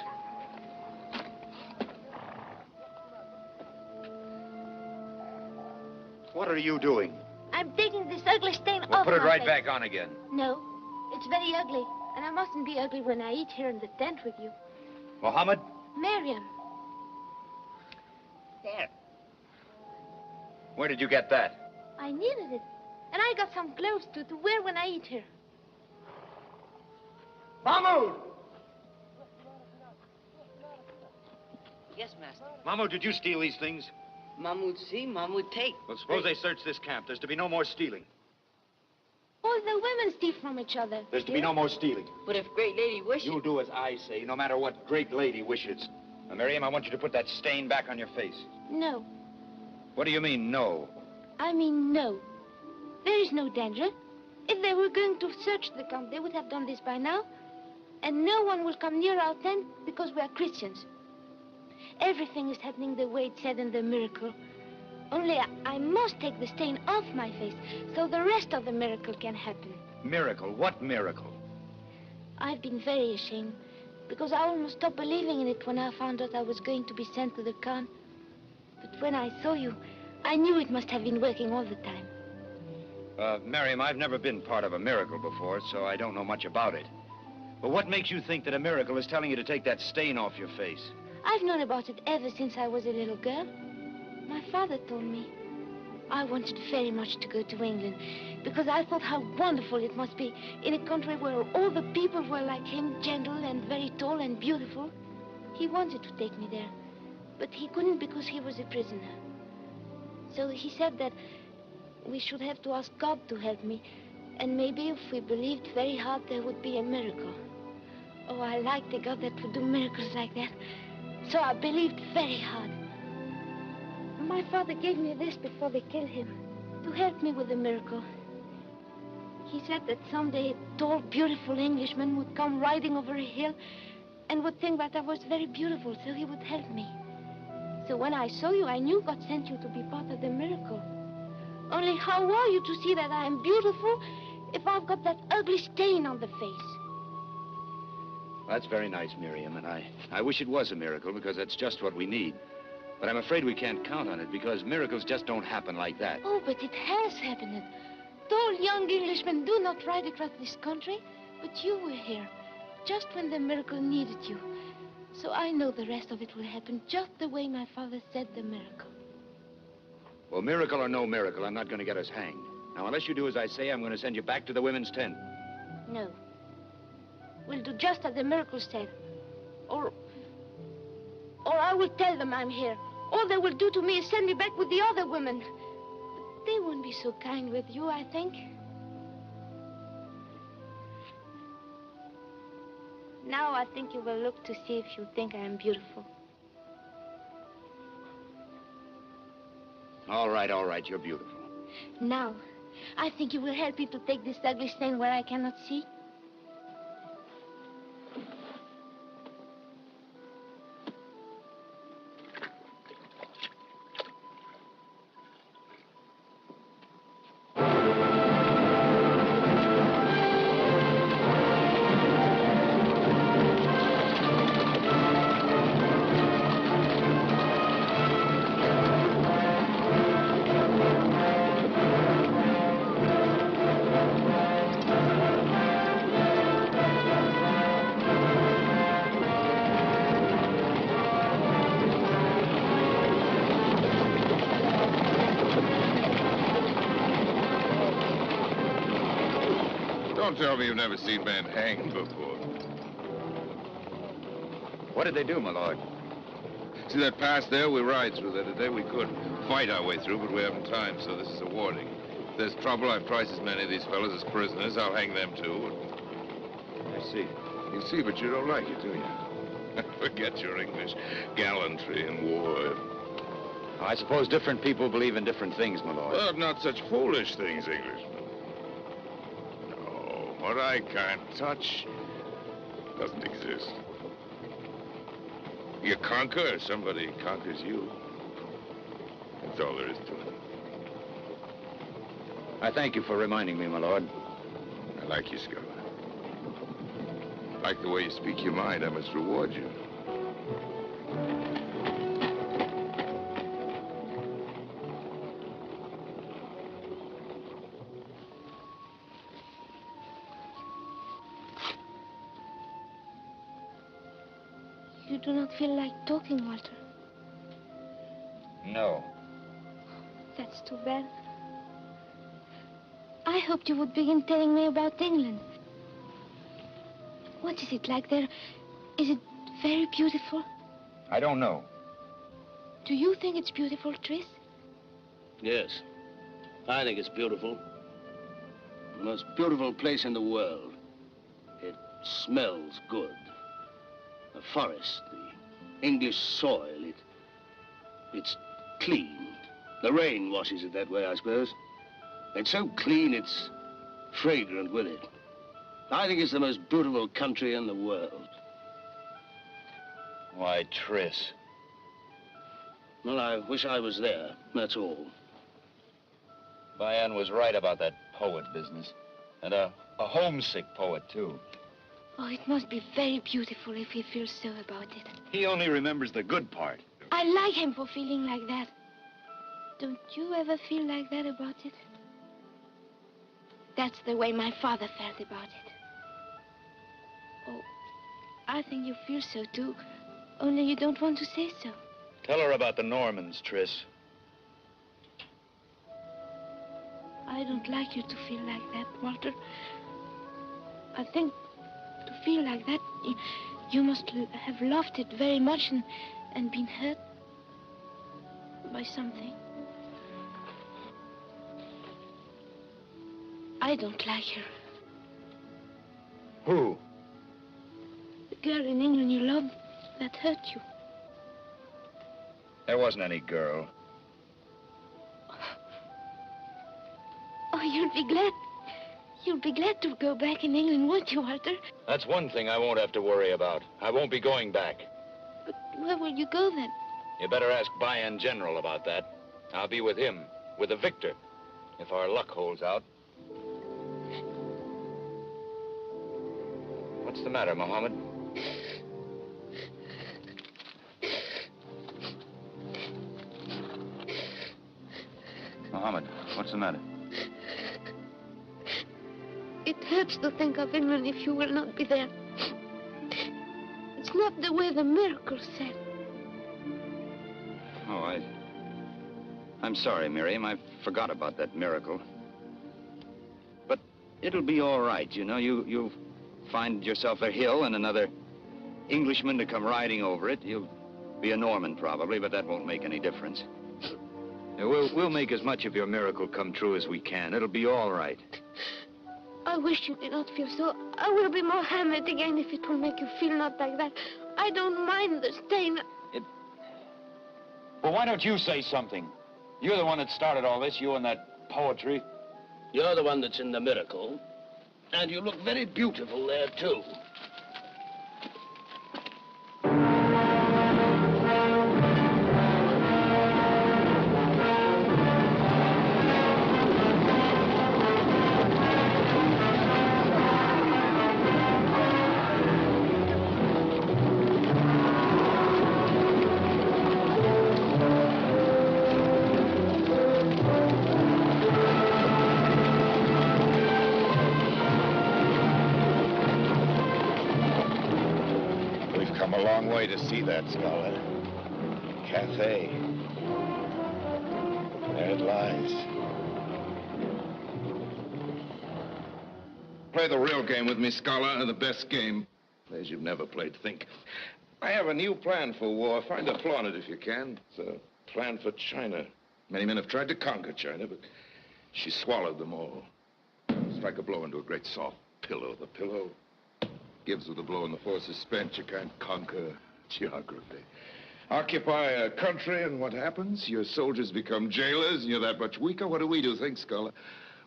What are you doing? I'm taking this ugly stain Well, off put it my right face. back on again. No, it's very ugly. And I mustn't be ugly when I eat here in the tent with you. Mohammed? Maryam. There. Where did you get that? I needed it. And I got some clothes to wear when I eat here. Mahmoud! Yes, master. Mahmoud, did you steal these things? Mahmoud see, Mahmoud take. Well, suppose they search this camp. There's to be no more stealing. All the women steal from each other. There's to be no more stealing. But if great lady wishes... You'll do as I say, no matter what great lady wishes. Now, Maryam, I want you to put that stain back on your face. No. What do you mean, no? I mean, no. There is no danger. If they were going to search the camp, they would have done this by now. And no one will come near our tent because we are Christians. Everything is happening the way it said in the miracle. Only I must take the stain off my face so the rest of the miracle can happen. Miracle? What miracle? I've been very ashamed because I almost stopped believing in it when I found out I was going to be sent to the Khan. But when I saw you, I knew it must have been working all the time. Maryam, I've never been part of a miracle before, so I don't know much about it. But what makes you think that a miracle is telling you to take that stain off your face? I've known about it ever since I was a little girl. My father told me. I wanted very much to go to England because I thought how wonderful it must be in a country where all the people were like him, gentle and very tall and beautiful. He wanted to take me there, but he couldn't because he was a prisoner. So he said that we should have to ask God to help me, and maybe if we believed very hard, there would be a miracle. Oh, I liked a God that would do miracles like that. So I believed very hard. My father gave me this before they killed him, to help me with the miracle. He said that someday a tall, beautiful Englishman would come riding over a hill and would think that I was very beautiful, so he would help me. So when I saw you, I knew God sent you to be part of the miracle. Only how are you to see that I am beautiful if I've got that ugly stain on the face? That's very nice, Maryam, and I wish it was a miracle because that's just what we need. But I'm afraid we can't count on it because miracles just don't happen like that. Oh, but it has happened. Tall young Englishmen do not ride across this country, but you were here, just when the miracle needed you. So I know the rest of it will happen just the way my father said the miracle. Well, miracle or no miracle, I'm not going to get us hanged. Now, unless you do as I say, I'm going to send you back to the women's tent. No. We'll do just as the miracle said. Or I will tell them I'm here. All they will do to me is send me back with the other women. But they won't be so kind with you, I think. Now I think you will look to see if you think I am beautiful. All right, you're beautiful. Now, I think you will help me to take this ugly stain where I cannot see. Don't tell me you've never seen men hanged before. What did they do, my lord? See that pass there? We ride through there today. We could fight our way through, but we haven't time, so this is a warning. If there's trouble, I've twice as many of these fellas as prisoners. I'll hang them too. I see. You see, but you don't like it, do you? Forget your English gallantry in war. I suppose different people believe in different things, my lord. Well, not such foolish things, Englishmen. No, what I can't touch doesn't exist. You conquer, somebody conquers you. That's all there is to it. I thank you for reminding me, my lord. I like you, Scholar. I like the way you speak your mind. I must reward you. You do not feel like talking, Walter. No. That's too bad. I hoped you would begin telling me about England. What is it like there? Is it very beautiful? I don't know. Do you think it's beautiful, Tris? Yes. I think it's beautiful. The most beautiful place in the world. It smells good. The forest, the English soil, it's clean. The rain washes it that way, I suppose. It's so clean, it's fragrant with it. I think it's the most beautiful country in the world. Why, Tris. Well, I wish I was there, that's all. Bayan was right about that poet business. And a homesick poet, too. Oh, it must be very beautiful if he feels so about it. He only remembers the good part. I like him for feeling like that. Don't you ever feel like that about it? That's the way my father felt about it. Oh, I think you feel so too, only you don't want to say so. Tell her about the Normans, Tris. I don't like you to feel like that, Walter. I think to feel like that, you must have loved it very much and been hurt by something. I don't like her. Who? The girl in England you loved that hurt you. There wasn't any girl. Oh, you'll be glad. You'll be glad to go back in England, won't you, Walter? That's one thing I won't have to worry about. I won't be going back. But where will you go then? You better ask Bayan General about that. I'll be with him, with the victor, if our luck holds out. What's the matter, Mohammed? Mohammed, what's the matter? It hurts to think of England if you will not be there. It's not the way the miracle said. Oh, I'm sorry, Miriam. I forgot about that miracle. But it'll be all right, you know. You'll find yourself a hill and another Englishman to come riding over it. You'll be a Norman, probably, but that won't make any difference. We'll make as much of your miracle come true as we can. It'll be all right. I wish you did not feel so. I will be more hammered again if it will make you feel not like that. I don't mind the stain. Well, why don't you say something? You're the one that started all this, you and that poetry. You're the one that's in the miracle. And you look very beautiful there, too. To see that, scholar. Cathay. There it lies. Play the real game with me, scholar, the best game. As you've never played, think. I have a new plan for war. Find a flaw in it if you can. It's a plan for China. Many men have tried to conquer China, but she swallowed them all. Strike a blow into a great soft pillow. The pillow gives with a blow and the force is spent. You can't conquer geography. Occupy a country, and what happens? Your soldiers become jailers, and you're that much weaker. What do? Think, scholar?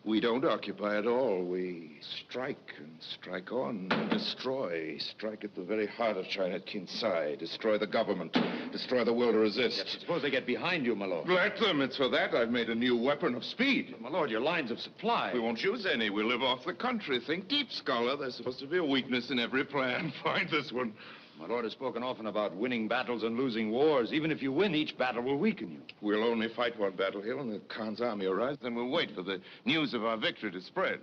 We don't occupy at all. We strike and strike on and destroy. Strike at the very heart of China, at Kinsai. Destroy the government. Destroy the will to resist. Yes, suppose they get behind you, my lord. Let them. It's for that I've made a new weapon of speed. But, my lord, your lines of supply. We won't use any. We live off the country. Think deep, scholar. There's supposed to be a weakness in every plan. Find this one. My lord has spoken often about winning battles and losing wars. Even if you win, each battle will weaken you. We'll only fight one battle here when the Khan's army arrives, then we'll wait for the news of our victory to spread.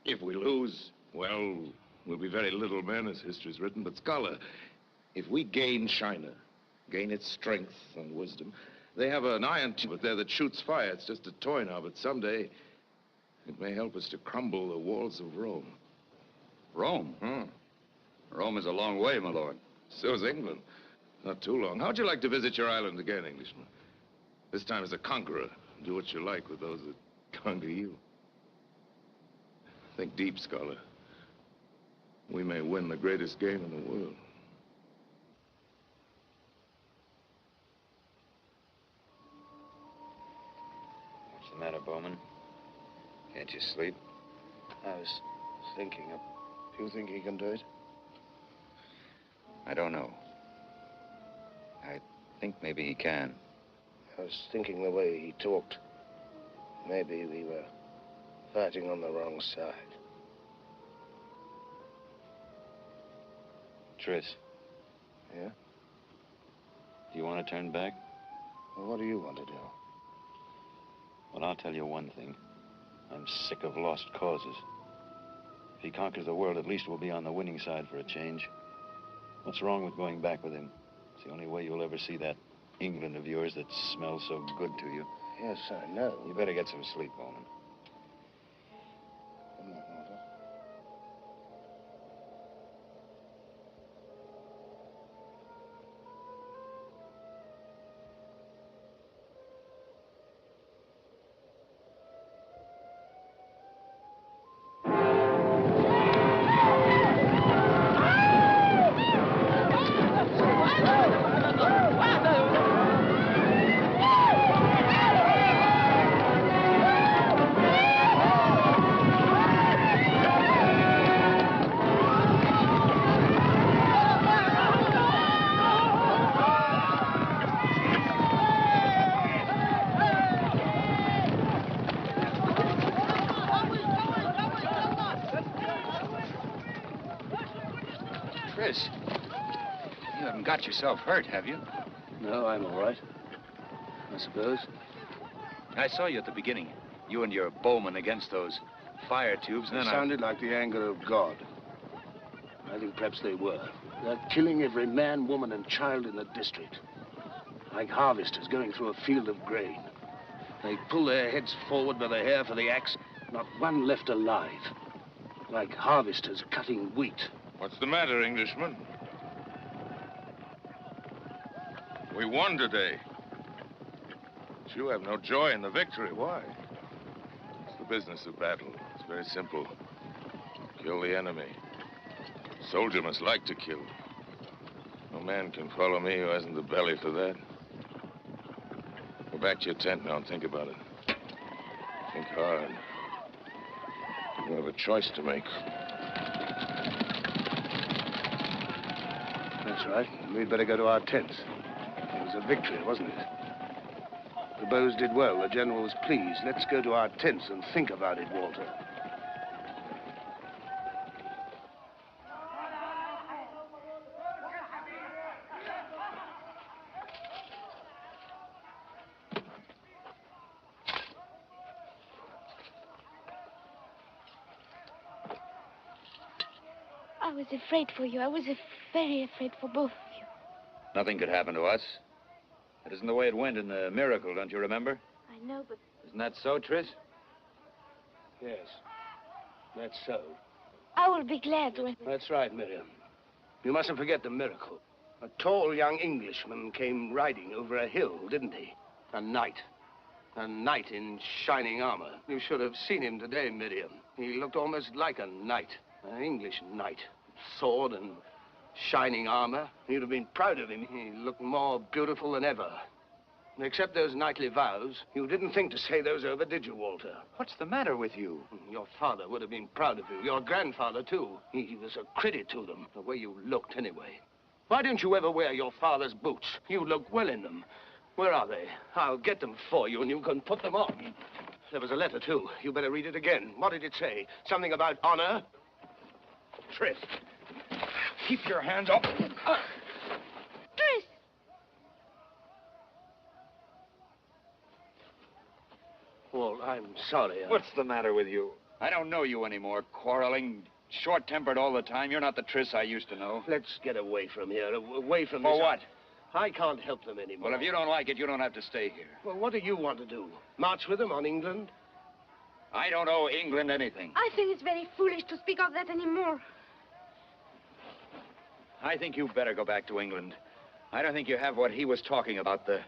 If we lose, well, we'll be very little men, as history's written. But, scholar, if we gain China, gain its strength and wisdom, they have an iron tube there that shoots fire. It's just a toy now, but someday it may help us to crumble the walls of Rome. Rome? Rome is a long way, my lord. So's England. Not too long. How'd you like to visit your island again, Englishman? This time as a conqueror. Do what you like with those that conquer you. Think deep, scholar. We may win the greatest game in the world. What's the matter, Bowman? Can't you sleep? I was thinking. Do you think he can do it? I don't know. I think maybe he can. I was thinking the way he talked. Maybe we were fighting on the wrong side. Tris. Yeah? Do you want to turn back? Well, what do you want to do? Well, I'll tell you one thing. I'm sick of lost causes. If he conquers the world, at least we'll be on the winning side for a change. What's wrong with going back with him? It's the only way you'll ever see that England of yours that smells so good to you. Yes, I know. You better get some sleep, Bowman. I'm not going to. Chris, you haven't got yourself hurt, have you? No, I'm all right. I suppose. I saw you at the beginning. You and your bowman against those fire tubes, and It then sounded like the anger of God. I think perhaps they were. They're killing every man, woman, and child in the district. Like harvesters going through a field of grain. They pull their heads forward by the hair for the axe. Not one left alive. Like harvesters cutting wheat. What's the matter, Englishman? We won today. But you have no joy in the victory. Why? It's the business of battle. It's very simple. Kill the enemy. Soldier must like to kill. No man can follow me who hasn't the belly for that. Go back to your tent now and think about it. Think hard. You have a choice to make. That's right. We'd better go to our tents. It was a victory, wasn't it? The bows did well. The general was pleased. Let's go to our tents and think about it, Walter. I was afraid for you. I was very afraid for both of you. Nothing could happen to us. That isn't the way it went in the miracle, don't you remember? I know, but... Isn't that so, Tris? Yes, that's so. I will be glad when... That's right, Maryam. You mustn't forget the miracle. A tall young Englishman came riding over a hill, didn't he? A knight. A knight in shining armor. You should have seen him today, Maryam. He looked almost like a knight. An English knight. Sword and shining armor. You'd have been proud of him. He looked more beautiful than ever. Except those knightly vows, you didn't think to say those over, did you, Walter? What's the matter with you? Your father would have been proud of you. Your grandfather, too. He was a credit to them, the way you looked, anyway. Why didn't you ever wear your father's boots? You look well in them. Where are they? I'll get them for you, and you can put them on. There was a letter, too. You better read it again. What did it say? Something about honor? Tris, keep your hands up. Tris! Well, I'm sorry. What's the matter with you? I don't know you anymore. Quarreling, short-tempered all the time. You're not the Tris I used to know. Let's get away from here, away from For this... what? I can't help them anymore. Well, if you don't like it, you don't have to stay here. Well, what do you want to do? March with them on England? I don't owe England anything. I think it's very foolish to speak of that anymore. I think you better go back to England. I don't think you have what he was talking about, the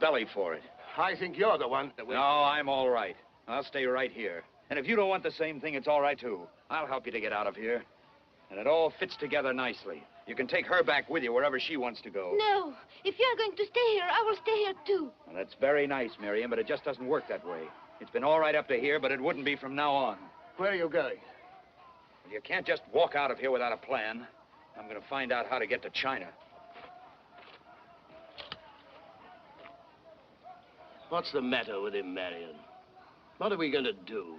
belly for it. I think you're the one that will... No, I'm all right. I'll stay right here. And if you don't want the same thing, it's all right, too. I'll help you to get out of here. And it all fits together nicely. You can take her back with you wherever she wants to go. No. If you're going to stay here, I will stay here, too. Well, that's very nice, Maryam, but it just doesn't work that way. It's been all right up to here, but it wouldn't be from now on. Where are you going? Well, you can't just walk out of here without a plan. I'm going to find out how to get to China. What's the matter with him, Marion? What are we going to do?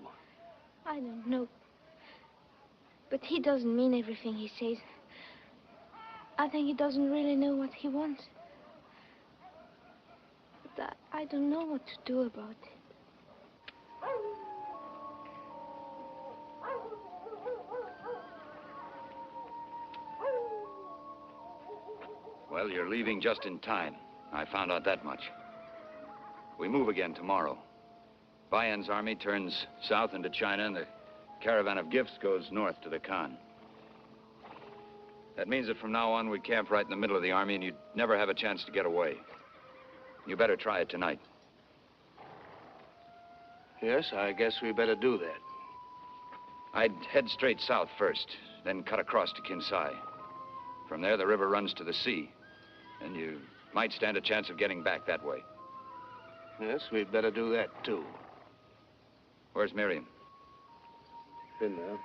I don't know. But he doesn't mean everything he says. I think he doesn't really know what he wants. But I don't know what to do about it. Well, you're leaving just in time. I found out that much. We move again tomorrow. Bayan's army turns south into China, and the caravan of gifts goes north to the Khan. That means that from now on, we camp right in the middle of the army, and you'd never have a chance to get away. You better try it tonight. Yes, I guess we better do that. I'd head straight south first, then cut across to Kinsai. From there, the river runs to the sea, and you might stand a chance of getting back that way. Yes, we'd better do that, too. Where's Maryam? In there.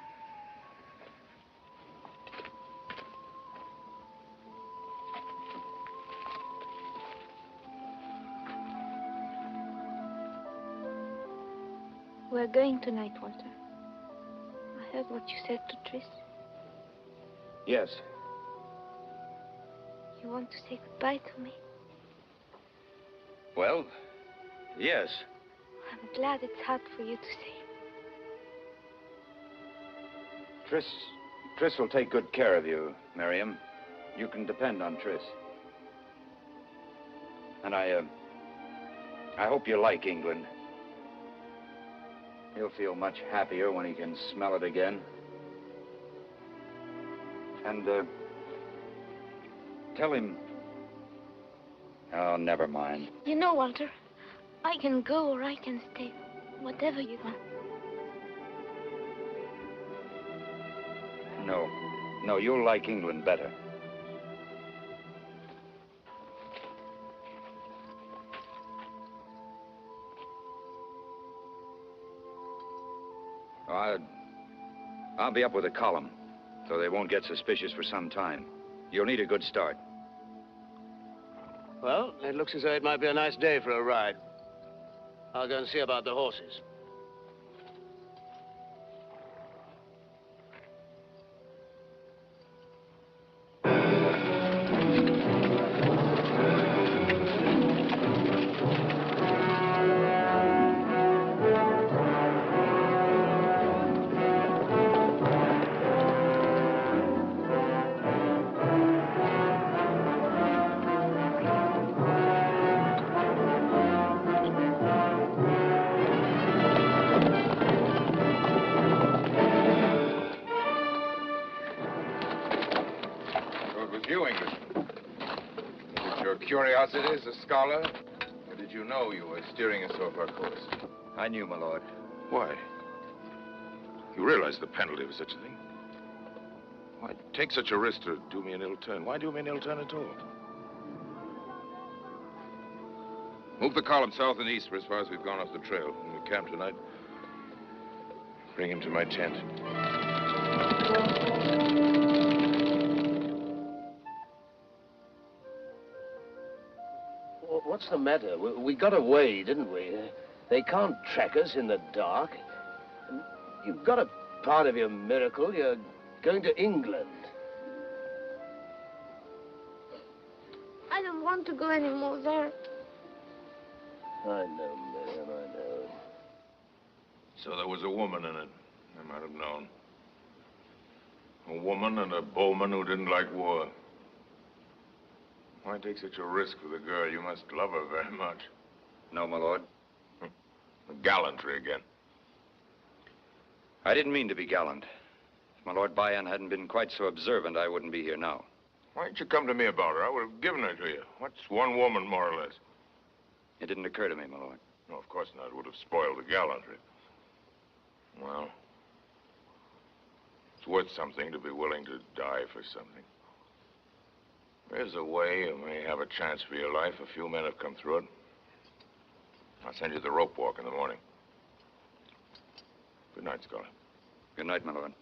We're going tonight, Walter. I heard what you said to Tris. Yes. You want to say goodbye to me? Well, yes. I'm glad it's hard for you to say. Tris will take good care of you, Maryam. You can depend on Tris. And I hope you like England. He'll feel much happier when he can smell it again. And, tell him... Oh, never mind. You know, Walter, I can go or I can stay. Whatever you want. No, you'll like England better. I'll be up with a column, so they won't get suspicious for some time. You'll need a good start. Well, it looks as though it might be a nice day for a ride. I'll go and see about the horses. Curiosity as a scholar? Or did you know you were steering us off our course? I knew, my lord. Why? You realize the penalty of such a thing? Why take such a risk to do me an ill turn? Why do me an ill turn at all? Move the column south and east for as far as we've gone off the trail. When we camp tonight, bring him to my tent. What's the matter? We got away, didn't we? They can't track us in the dark. You've got a part of your miracle. You're going to England. I don't want to go anymore there. I know, Maryam, I know. So there was a woman in it. I might have known. A woman and a bowman who didn't like war. Why take such a risk with a girl? You must love her very much. No, my lord. Gallantry again. I didn't mean to be gallant. If my Lord Bayan hadn't been quite so observant, I wouldn't be here now. Why didn't you come to me about her? I would have given her to you. What's one woman, more or less? It didn't occur to me, my lord. No, of course not. It would have spoiled the gallantry. Well, it's worth something to be willing to die for something. There's a way you may have a chance for your life. A few men have come through it. I'll send you the rope walk in the morning. Good night, Scholar. Good night, my lord.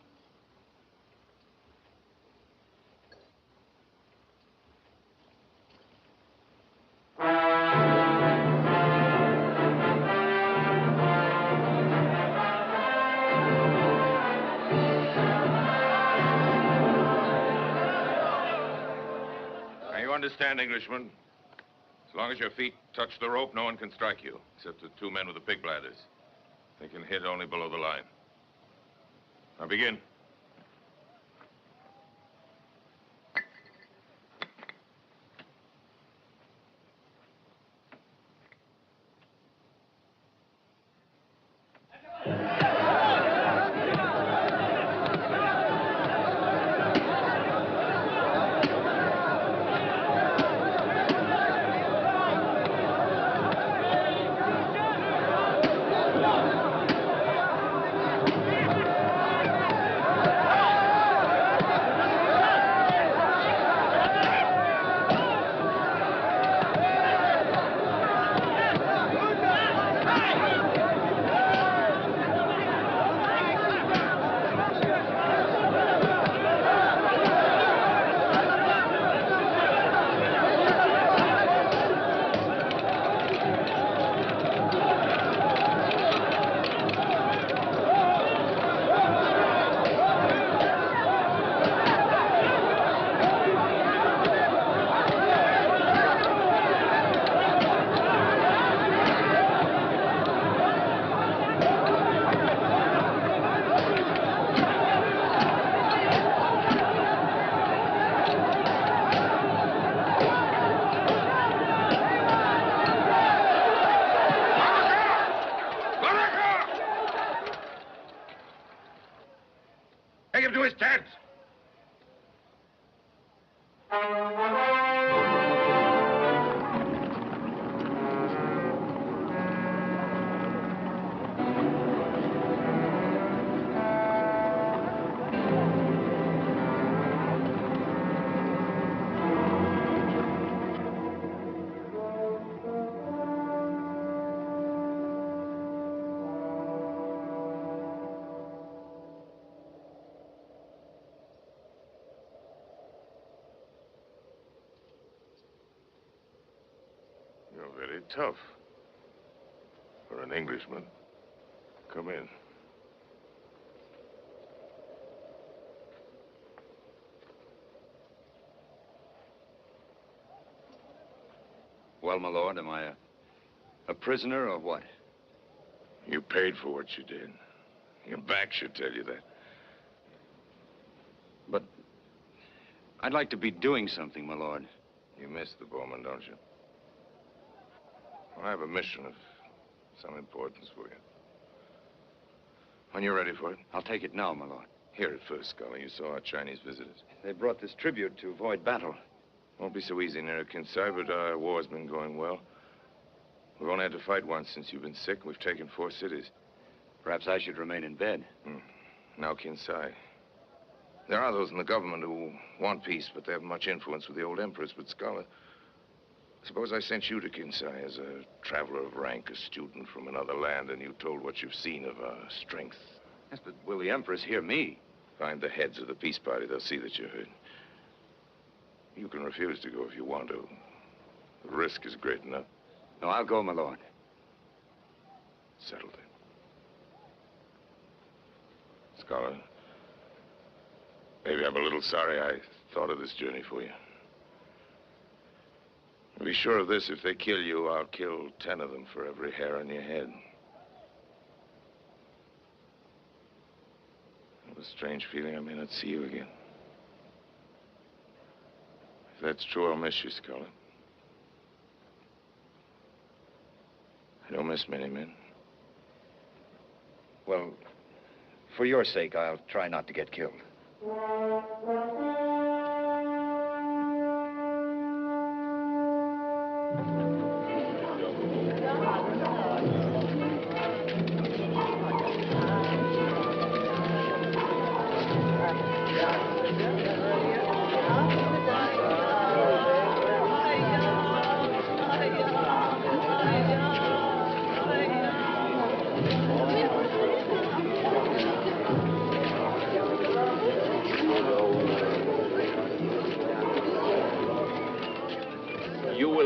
Understand, Englishman? As long as your feet touch the rope, no one can strike you, except the two men with the pig bladders. They can hit only below the line. Now begin. Take him to his tent! very tough. For an Englishman. Come in. Well, my lord, am I a prisoner or what? You paid for what you did. Your back should tell you that. But I'd like to be doing something, my lord. You miss the bowman, don't you? Well, I have a mission of some importance for you. When you're ready for it. I'll take it now, my lord. Hear it first, Scholar. You saw our Chinese visitors. They brought this tribute to avoid battle. Won't be so easy, 𝙁𝙤𝙡𝙈, but our war's been going well. We've only had to fight once since you've been sick. We've taken 4 cities. Perhaps I should remain in bed. Now, 𝙁𝙤𝙡. There are those in the government who want peace, but they haven't much influence with the old empress. But, Scholar, suppose I sent you to 𝙁𝙤𝙡 as a traveler of rank, a student from another land, and you told what you've seen of our strength. Yes, but will the empress hear me? Find the heads of the peace party. They'll see that you're hurt. You can refuse to go if you want to. The risk is great enough. No, I'll go, my lord. Settled it. Scholar, maybe I'm a little sorry I thought of this journey for you. Be sure of this, if they kill you, I'll kill 10 of them for every hair on your head. I have a strange feeling I may not see you again. If that's true, I'll miss you, Scholar. I don't miss many men. Well, for your sake, I'll try not to get killed.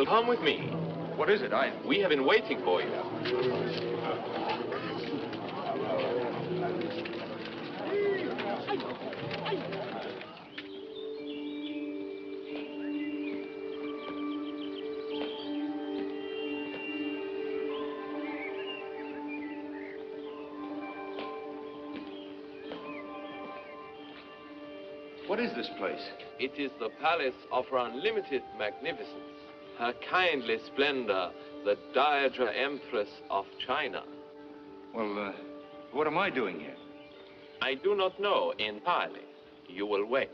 Come with me. What is it? We have been waiting for you. What is this place? It is the palace of her unlimited magnificence. Her kindly splendor, the Dowager Empress of China. Well, what am I doing here? I do not know entirely. You will wait.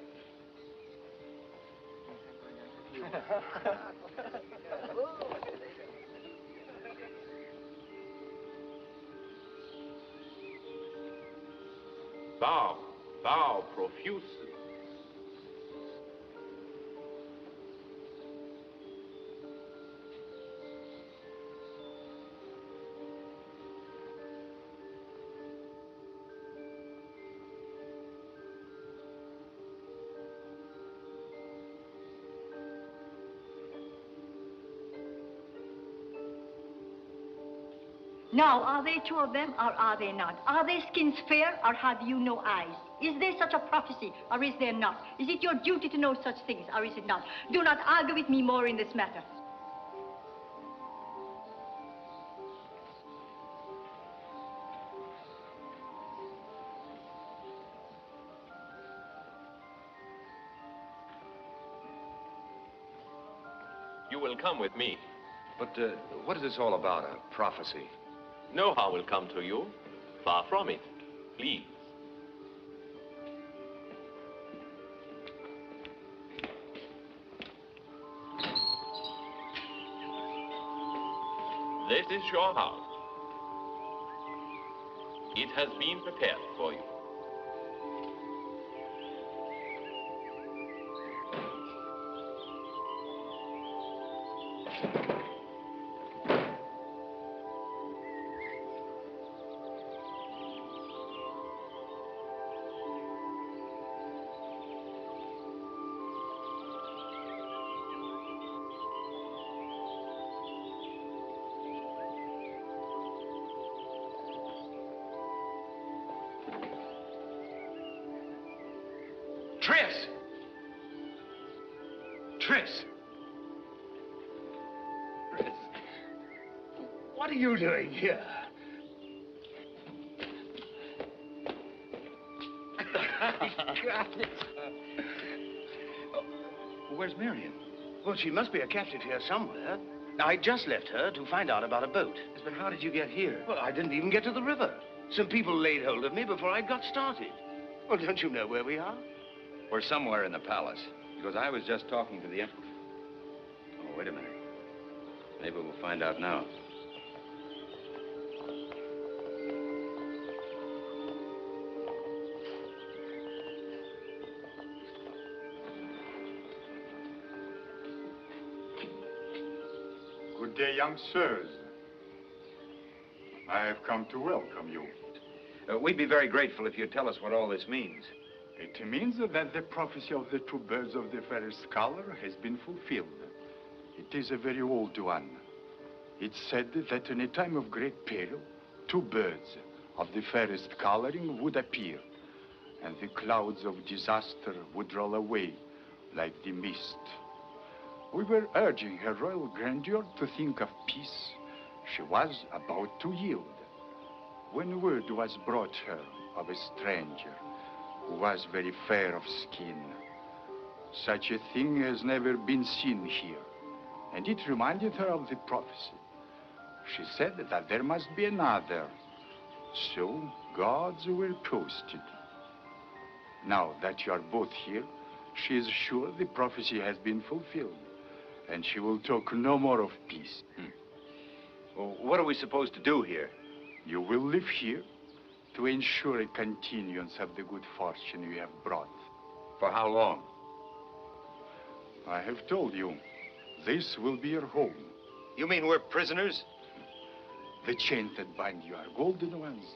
Bow, bow profusely. Now, are there 2 of them, or are there not? Are their skins fair, or have you no eyes? Is there such a prophecy, or is there not? Is it your duty to know such things, or is it not? Do not argue with me more in this matter. You will come with me. But what is this all about, a prophecy? No harm will come to you. Far from it. Please. This is your house. It has been prepared for you. Tris! Tris! Tris! What are you doing here? Where's Maryam? Well, she must be a captive here somewhere. I just left her to find out about a boat. Yes, but how did you get here? Well, I didn't even get to the river. Some people laid hold of me before I got started. Well, don't you know where we are? We're somewhere in the palace, because I was just talking to the emperor. Oh, wait a minute. Maybe we'll find out now. Good day, young sirs. I have come to welcome you. We'd be very grateful if you'd tell us what all this means. It means that the prophecy of the two birds of the fairest color has been fulfilled. It is a very old one. It's said that in a time of great peril, two birds of the fairest coloring would appear, and the clouds of disaster would roll away like the mist. We were urging Her Royal Grandeur to think of peace. She was about to yield, when word was brought her of a stranger who was very fair of skin. Such a thing has never been seen here, and it reminded her of the prophecy. She said that there must be another, so gods were posted. Now that you are both here, she is sure the prophecy has been fulfilled, and she will talk no more of peace. Well, what are we supposed to do here? You will live here to ensure a continuance of the good fortune you have brought. For how long? I have told you, this will be your home. You mean we're prisoners? The chains that bind you are golden ones,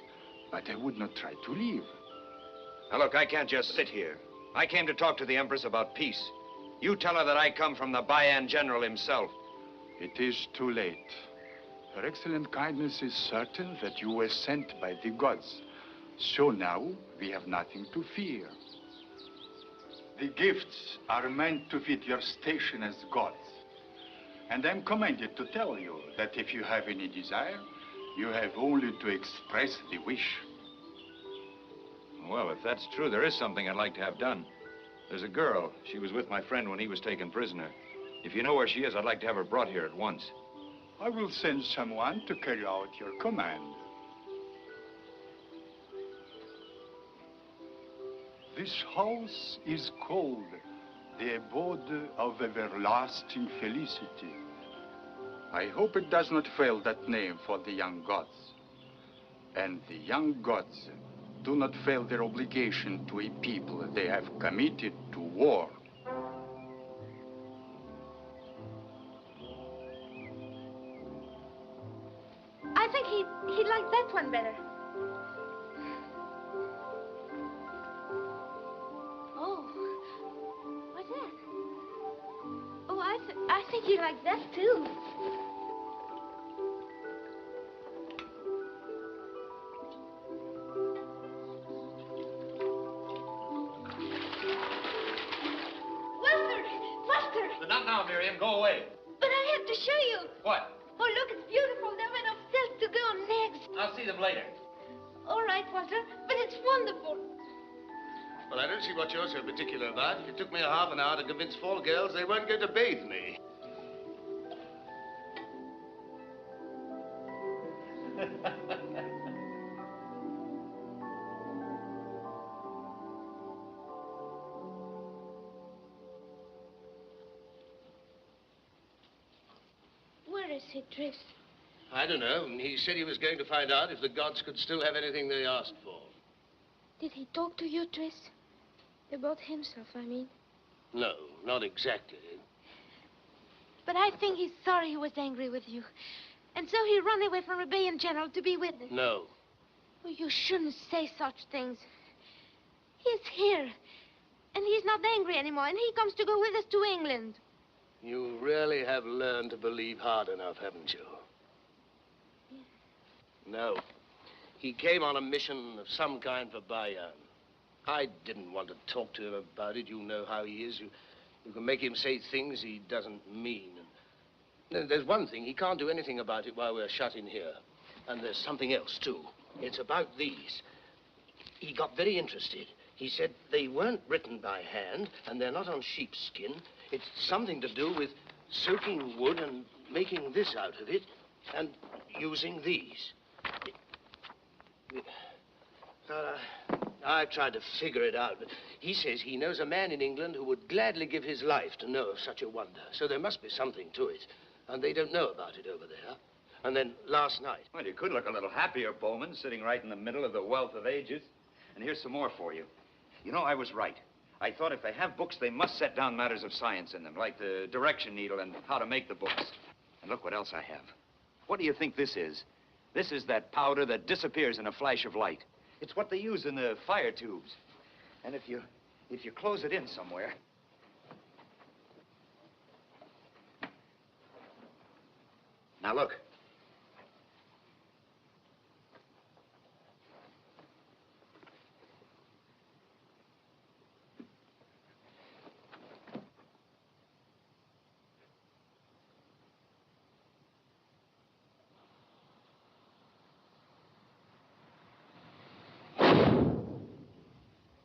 but I would not try to leave. Now look, I can't just sit here. I came to talk to the Empress about peace. You tell her that I come from the Bayan General himself. It is too late. Her excellent kindness is certain that you were sent by the gods. So now we have nothing to fear. The gifts are meant to fit your station as gods. And I'm commanded to tell you that if you have any desire, you have only to express the wish. Well, if that's true, there is something I'd like to have done. There's a girl. She was with my friend when he was taken prisoner. If you know where she is, I'd like to have her brought here at once. I will send someone to carry out your command. This house is called the abode of everlasting felicity. I hope it does not fail that name for the young gods. And the young gods do not fail their obligation to a people they have committed to war. I think he'd like that one better. Oh, what's that? Oh, I think he'd like that too. But not now, Maryam. Go away. But I have to show you. What? Oh, look, it's beautiful. There are enough silk to go on legs. I'll see them later. All right, Walter, but it's wonderful. Well, I don't see what you're so particular about. It took me a half an hour to convince 4 girls they weren't going to bathe me. Where is he, Tris? I don't know. He said he was going to find out if the gods could still have anything they asked for. Did he talk to you, Tris? About himself, I mean. No, not exactly. But I think he's sorry he was angry with you. And so he ran away from Rebellion General to be with us. No. Oh, you shouldn't say such things. He's here. And he's not angry anymore. And he comes to go with us to England. You really have learned to believe hard enough, haven't you? No. He came on a mission of some kind for Bayan. I didn't want to talk to him about it. You know how he is. You can make him say things he doesn't mean. And there's one thing, he can't do anything about it while we're shut in here. And there's something else, too. It's about these. He got very interested. He said they weren't written by hand, and they're not on sheepskin. It's something to do with soaking wood and making this out of it, and using these. I tried to figure it out, but he says he knows a man in England who would gladly give his life to know of such a wonder. So there must be something to it, and they don't know about it over there. And then last night... Well, you could look a little happier, Bowman, sitting right in the middle of the wealth of ages. And here's some more for you. You know, I was right. I thought if they have books, they must set down matters of science in them, like the direction needle and how to make the books. And look what else I have. What do you think this is? This is that powder that disappears in a flash of light. It's what they use in the fire tubes. And if you close it in somewhere... Now, look.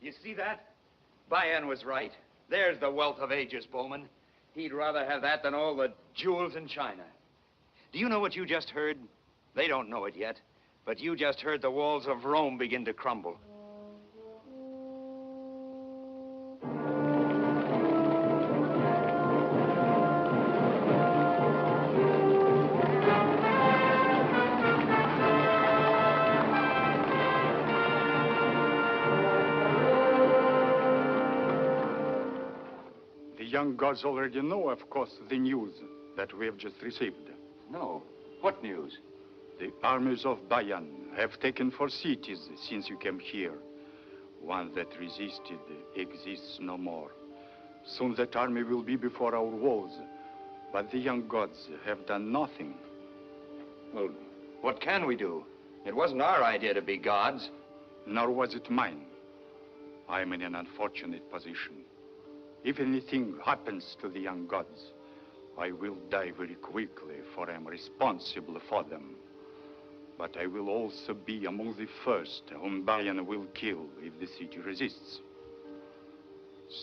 You see that? Bayan was right. There's the wealth of ages, Bowman. He'd rather have that than all the jewels in China. Do you know what you just heard? They don't know it yet, but you just heard the walls of Rome begin to crumble. The young gods already know, of course, the news that we have just received. No. What news? The armies of Bayan have taken 4 cities since you came here. One that resisted exists no more. Soon that army will be before our walls. But the young gods have done nothing. Well, what can we do? It wasn't our idea to be gods. Nor was it mine. I am in an unfortunate position. If anything happens to the young gods, I will die very quickly, for I am responsible for them. But I will also be among the first whom Bayan will kill if the city resists.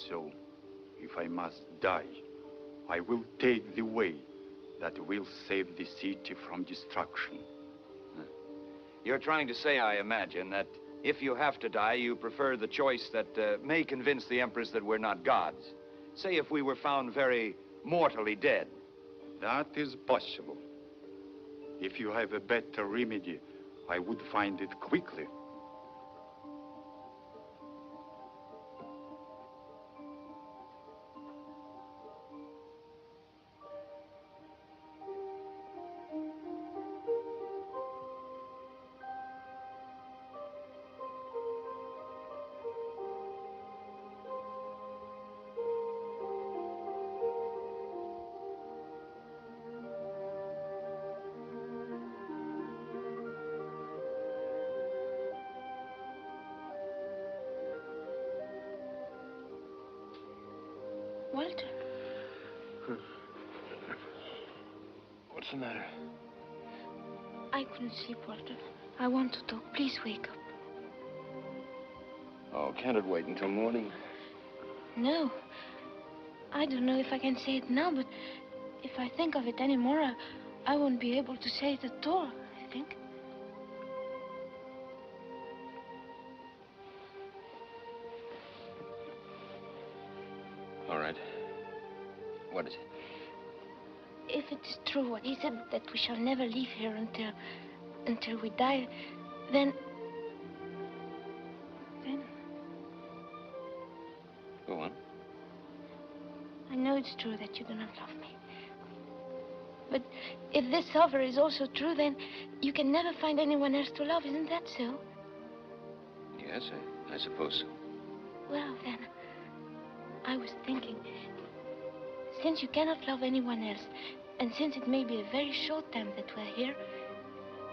So, if I must die, I will take the way that will save the city from destruction. You're trying to say, I imagine, that if you have to die, you prefer the choice that may convince the Empress that we're not gods. Say if we were found very mortally dead. That is possible. If you have a better remedy, I would find it quickly. Walter? What's the matter? I couldn't sleep, Walter. I want to talk. Please wake up. Oh, can't it wait until morning? No. I don't know if I can say it now, but if I think of it anymore, I won't be able to say it at all, I think. All right. What is it? If it is true what he said, that we shall never leave here until we die, then... Go on. I know it's true that you do not love me. But if this offer is also true, then you can never find anyone else to love, isn't that so? Yes, I suppose so. Well, then, I was thinking, since you cannot love anyone else, and since it may be a very short time that we're here,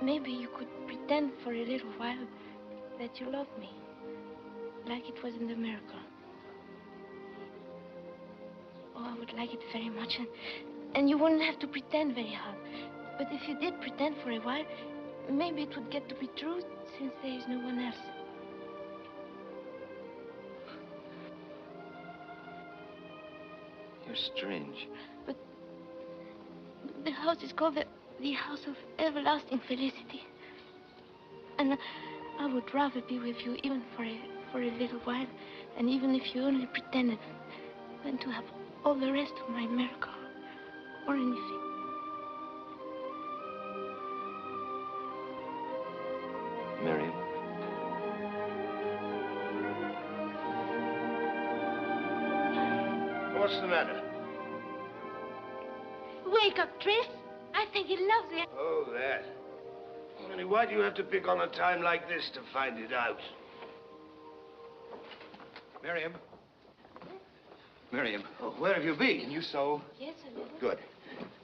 maybe you could pretend for a little while that you love me. like it was in the miracle. Oh, I would like it very much, and you wouldn't have to pretend very hard. But if you did pretend for a while, maybe it would get to be true, since there is no one else. You're strange. But the house is called the house of everlasting felicity. And I would rather be with you even for a little while, and even if you only pretended, than to have all the rest of my miracle, or anything. Maryam. What's the matter? Wake up, Tris. I think he loves you. Oh, that. Honey, why do you have to pick on a time like this to find it out? Maryam. Maryam. Oh, where have you been? Can you sew? Yes, a little. Good.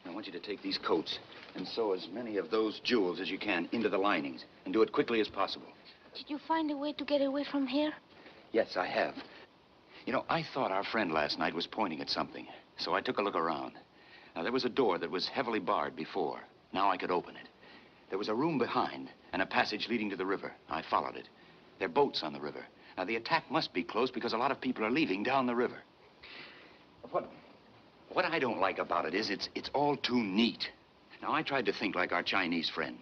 I want you to take these coats and sew as many of those jewels as you can into the linings, and do it quickly as possible. Did you find a way to get away from here? Yes, I have. You know, I thought our friend last night was pointing at something, so I took a look around. Now, there was a door that was heavily barred before. Now I could open it. There was a room behind and a passage leading to the river. I followed it. There are boats on the river. Now, the attack must be close because a lot of people are leaving down the river. What I don't like about it is it's all too neat. Now, I tried to think like our Chinese friend.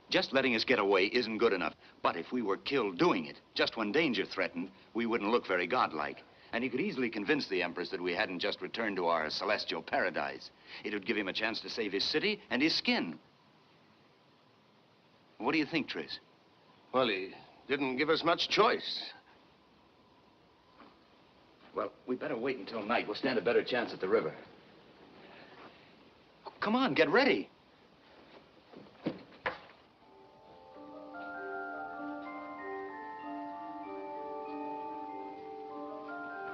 Just letting us get away isn't good enough. But if we were killed doing it, just when danger threatened, we wouldn't look very godlike. And he could easily convince the Empress that we hadn't just returned to our celestial paradise. It would give him a chance to save his city and his skin. What do you think, Tris? Well, he didn't give us much choice. Well, we better wait until night. We'll stand a better chance at the river. Come on, get ready.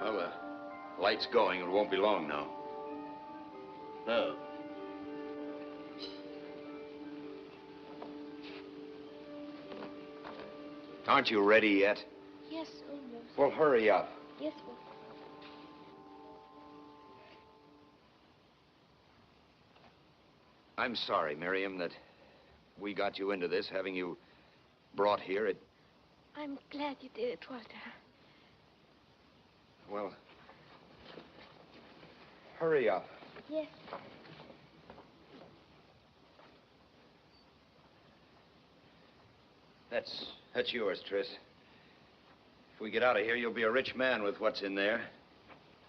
Well, the light's going. It won't be long now. No. Aren't you ready yet? Yes, almost. Well, hurry up. Yes, well. I'm sorry, Maryam, that we got you into this, having you brought here. I'm glad you did it, Walter. Well, hurry up. Yes. That's yours, Tris. If we get out of here, you'll be a rich man with what's in there.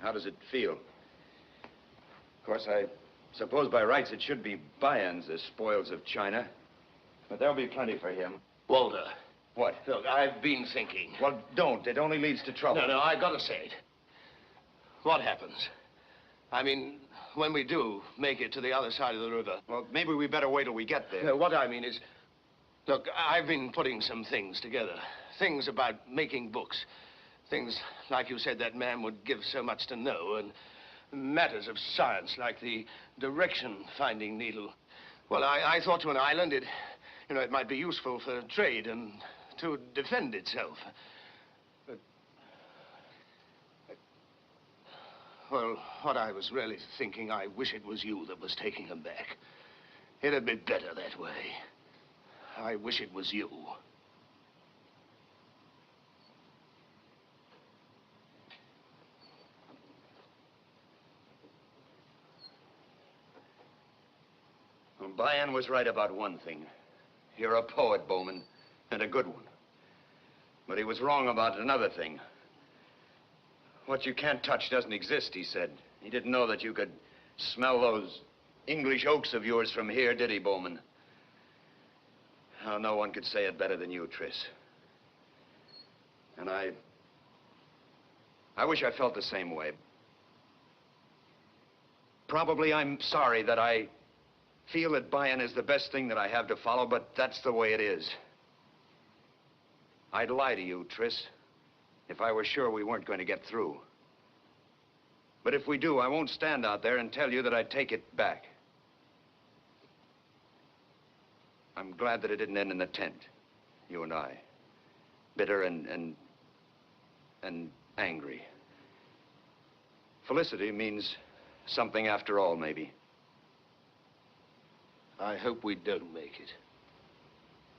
How does it feel? Of course, I suppose by rights it should be Bayan's, the spoils of China. But there'll be plenty for him. Walter. What? Look, I've been thinking. Well, don't. It only leads to trouble. No, I gotta say it. What happens? I mean, when we do make it to the other side of the river. Well, maybe we better wait till we get there. No, what I mean is, look, I've been putting some things together. Things about making books. Things, like you said, that man would give so much to know. And matters of science, like the direction-finding needle. Well, I thought to an island, it might be useful for trade and to defend itself. But, well, what I was really thinking, I wish it was you that was taking them back. It'd be better that way. I wish it was you. Well, Bayan was right about one thing. You're a poet, Bowman, and a good one. But he was wrong about another thing. What you can't touch doesn't exist, he said. He didn't know that you could smell those English oaks of yours from here, did he, Bowman? Oh, no one could say it better than you, Tris. And I wish I felt the same way. Probably I'm sorry that I feel that Bayan is the best thing that I have to follow, but that's the way it is. I'd lie to you, Tris, if I were sure we weren't going to get through. But if we do, I won't stand out there and tell you that I'd take it back. I'm glad that it didn't end in the tent, you and I. Bitter and and angry. Felicity means something after all, maybe. I hope we don't make it.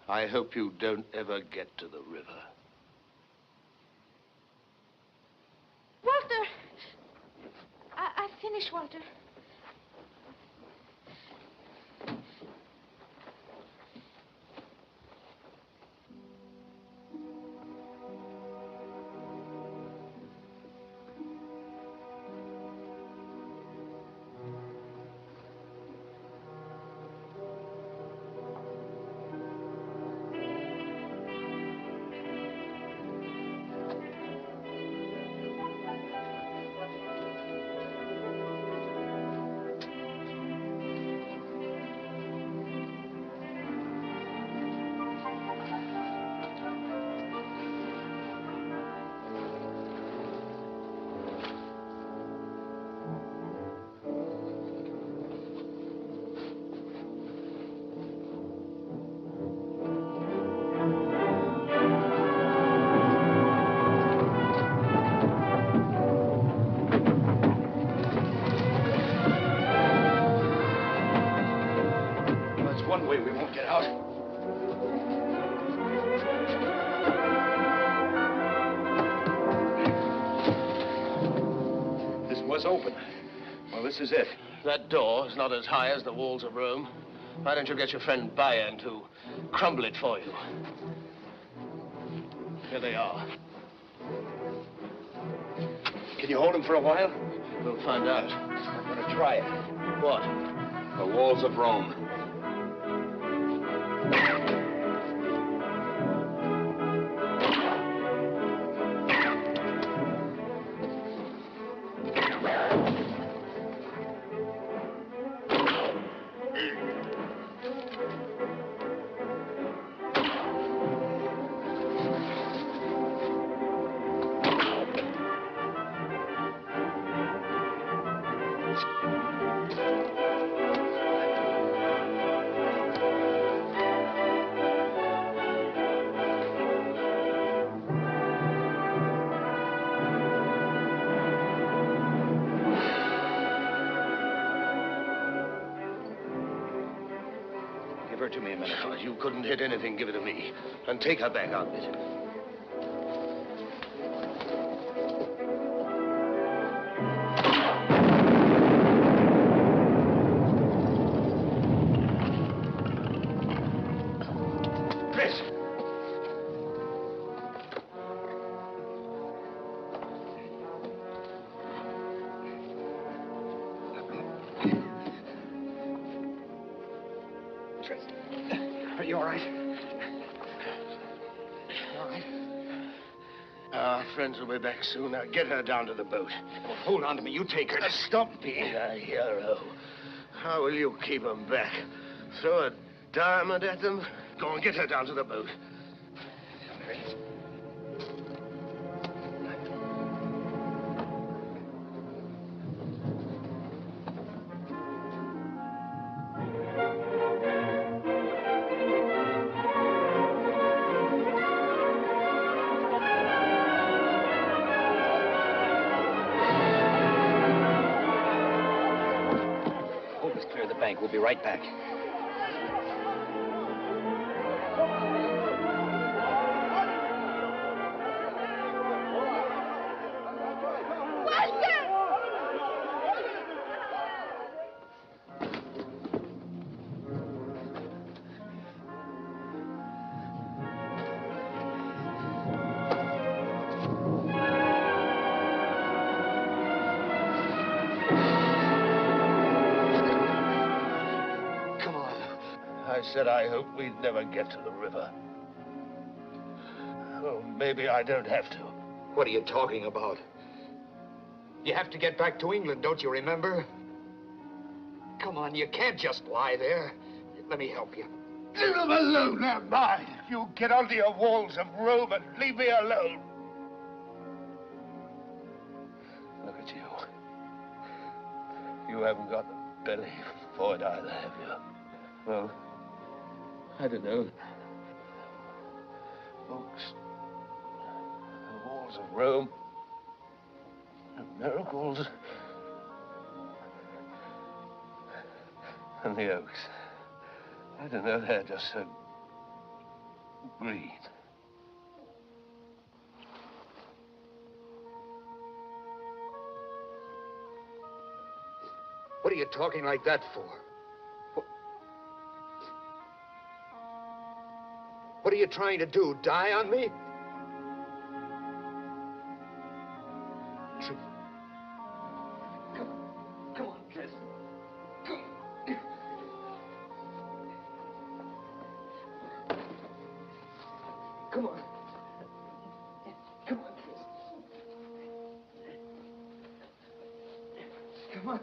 I hope you don't ever get to the river. Walter! I've finished, Walter. One way we won't get out. This was open. Well, this is it. That door is not as high as the walls of Rome. Why don't you get your friend Bayan to crumble it for you? Here they are. Can you hold him for a while? We'll find out. I'm going to try it. What? The walls of Rome. Give her to me a minute. Oh, you couldn't hit anything. Give it to me. And take her back out of it. Are you all right? All right? Our friends will be back soon. Now get her down to the boat. Well, hold on to me. You take her. Stop being a hero. How will you keep them back? Throw a diamond at them? Go on, get her down to the boat. We'll be right back. I said I hope we'd never get to the river. Oh, maybe I don't have to. What are you talking about? You have to get back to England, don't you remember? Come on, you can't just lie there. Let me help you. Leave them alone, they're mine. You get onto your walls of Rome and leave me alone. Look at you. You haven't got the belly for it either, have you? Well, I don't know. Folks, the walls walls of Rome. The miracles. And the oaks. I don't know, they're just so green. What are you talking like that for? What are you trying to do? Die on me? Come on, Chris. Come on. Come on, Chris. Come on.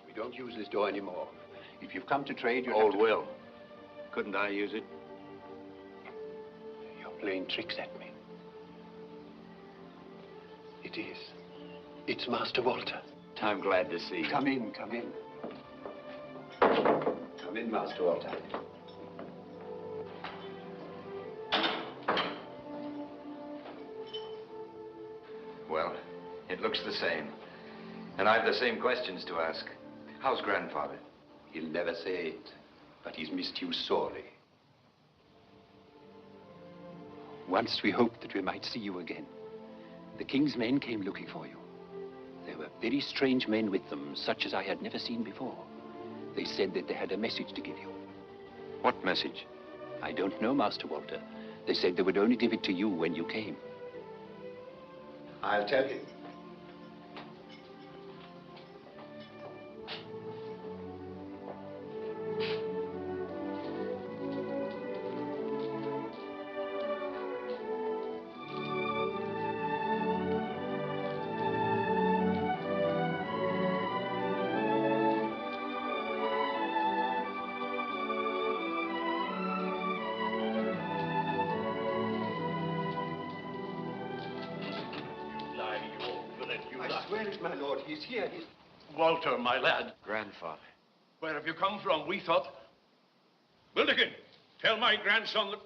We don't use this door anymore. If you've come to trade, you Old Will. Couldn't I use it? You're playing tricks at me. It is. It's Master Walter. I'm glad to see you. Come in, come in. Come in, Master Walter. Well, it looks the same. And I've the same questions to ask. How's grandfather? He'll never say it, but he's missed you sorely. Once we hoped that we might see you again. The king's men came looking for you. There were very strange men with them, such as I had never seen before. They said that they had a message to give you. What message? I don't know, Master Walter. They said they would only give it to you when you came. I'll tell you. My lord, he's here. Walter, my lad. Grandfather. Where have you come from? We thought... Wildekin, tell my grandson that...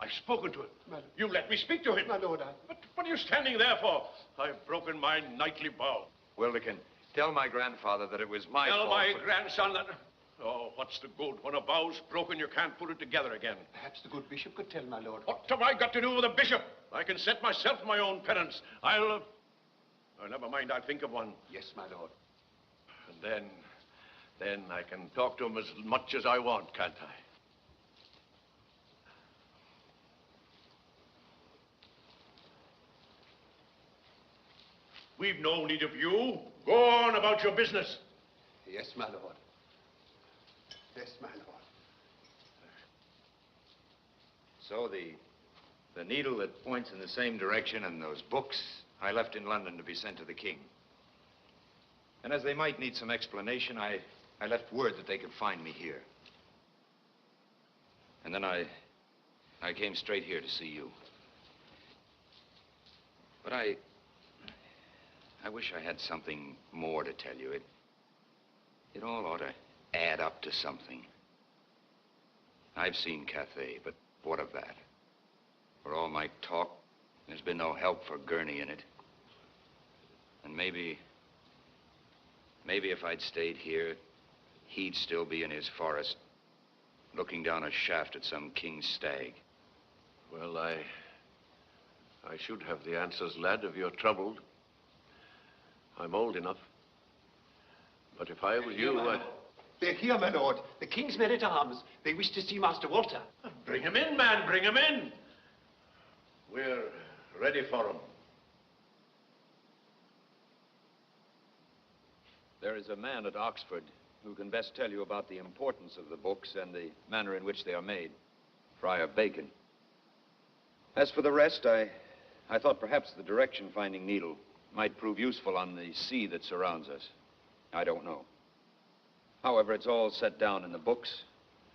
I've spoken to him. You let me speak to him. My lord, But what are you standing there for? I've broken my knightly vow. Wildekin, tell my grandfather that it was my fault. Tell my grandson that... Oh, what's the good? When a vow's broken, you can't put it together again. Perhaps the good bishop could tell, my lord. What have I got to do with a bishop? I can set myself my own penance. Oh, never mind, I'll think of one. Yes, my lord. And then I can talk to him as much as I want, can't I? We've no need of you. Go on about your business. Yes, my lord. Yes, my lord. So the needle that points in the same direction and those books I left in London to be sent to the king. And as they might need some explanation, I left word that they could find me here. And then I came straight here to see you. But I wish I had something more to tell you. It all ought to add up to something. I've seen Cathay, but what of that? For all my talk, there's been no help for Gurnie in it. And maybe if I'd stayed here, he'd still be in his forest, looking down a shaft at some king's stag. Well, I should have the answers, lad, if you're troubled. I'm old enough. But if I were you, I'd... They're here, my lord. The king's men-at-arms. They wish to see Master Walter. Bring him in, man. Bring him in. We're ready for him. There is a man at Oxford who can best tell you about the importance of the books and the manner in which they are made. Friar Bacon. As for the rest, I thought perhaps the direction-finding needle might prove useful on the sea that surrounds us. I don't know. However, it's all set down in the books,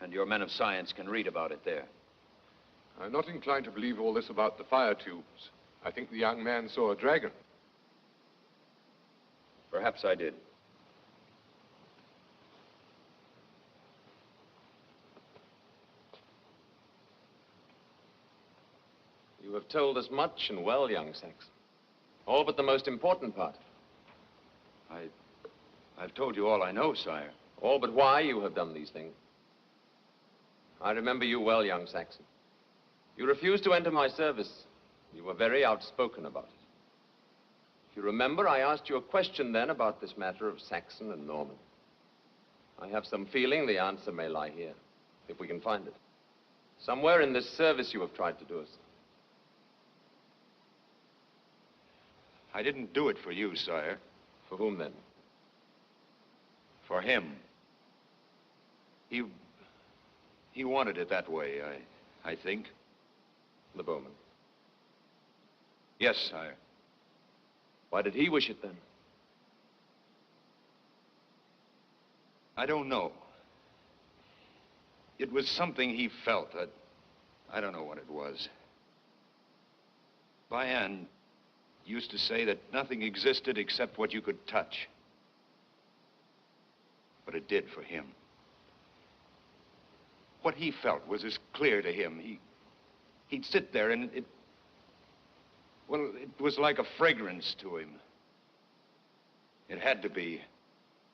and your men of science can read about it there. I'm not inclined to believe all this about the fire tubes. I think the young man saw a dragon. Perhaps I did. You have told us much and well, young Saxon. All but the most important part. I've told you all I know, sire. All but why you have done these things. I remember you well, young Saxon. You refused to enter my service. You were very outspoken about it. If you remember, I asked you a question then about this matter of Saxon and Norman. I have some feeling the answer may lie here, if we can find it. Somewhere in this service you have tried to do us. I didn't do it for you, sire. For whom, then? For him. He wanted it that way, I think. The bowman? Yes, sire. Why did he wish it, then? I don't know. It was something he felt. I don't know what it was. Bayan used to say that nothing existed except what you could touch. But it did for him. What he felt was as clear to him. He'd sit there and it was like a fragrance to him. It had to be.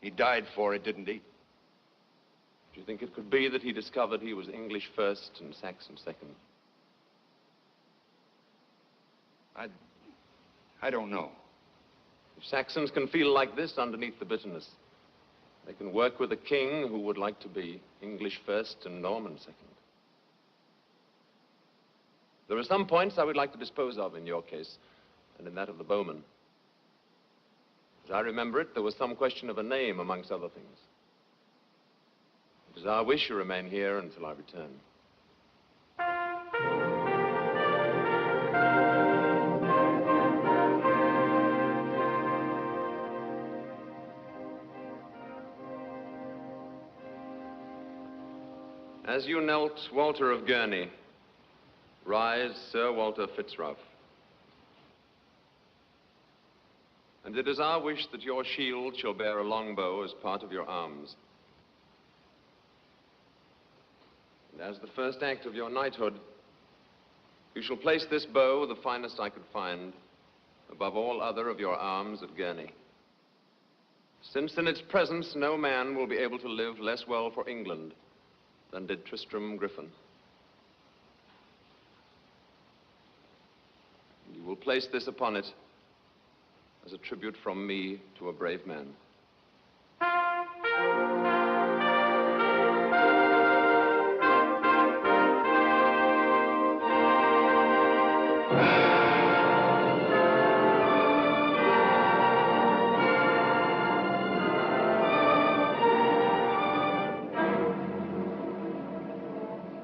He died for it, didn't he? Do you think it could be that he discovered he was English first and Saxon second? I don't know. If Saxons can feel like this underneath the bitterness, they can work with a king who would like to be English first and Norman second. There are some points I would like to dispose of in your case, and in that of the bowman. As I remember it, there was some question of a name, amongst other things. It is our wish you remain here until I return. As you knelt, Walter of Gurnie, rise, Sir Walter Fitzralph. And it is our wish that your shield shall bear a longbow as part of your arms. And as the first act of your knighthood, you shall place this bow, the finest I could find, above all other of your arms at Gurney. Since in its presence no man will be able to live less well for England than did Tristram Griffin. You will place this upon it as a tribute from me to a brave man.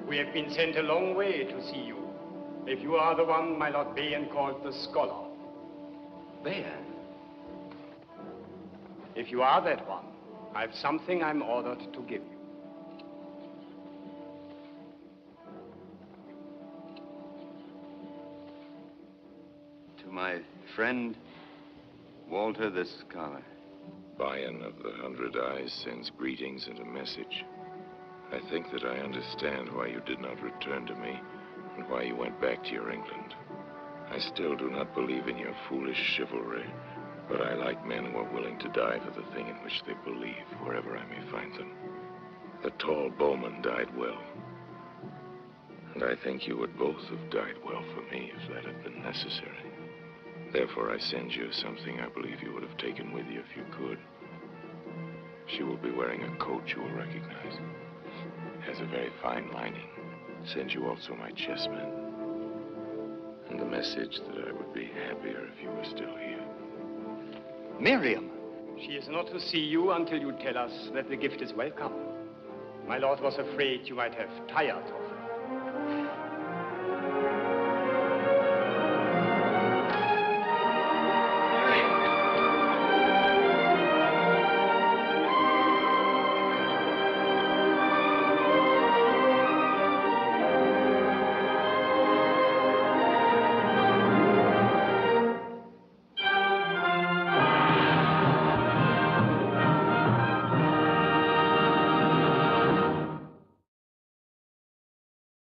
We have been sent a long way to see you. If you are the one my Lord Bayan called the scholar. Bayan? If you are that one, I have something I'm ordered to give you. To my friend, Walter the Scholar. Bayan of the 100 Eyes sends greetings and a message. I think that I understand why you did not return to me and why you went back to your England. I still do not believe in your foolish chivalry, but I like men who are willing to die for the thing in which they believe, wherever I may find them. The tall bowman died well, and I think you would both have died well for me if that had been necessary. Therefore, I send you something I believe you would have taken with you if you could. She will be wearing a coat you will recognize. Has a very fine lining. Send you also my chessmen. And the message that I would be happier if you were still here. Maryam! She is not to see you until you tell us that the gift is welcome. My lord was afraid you might have tired of her.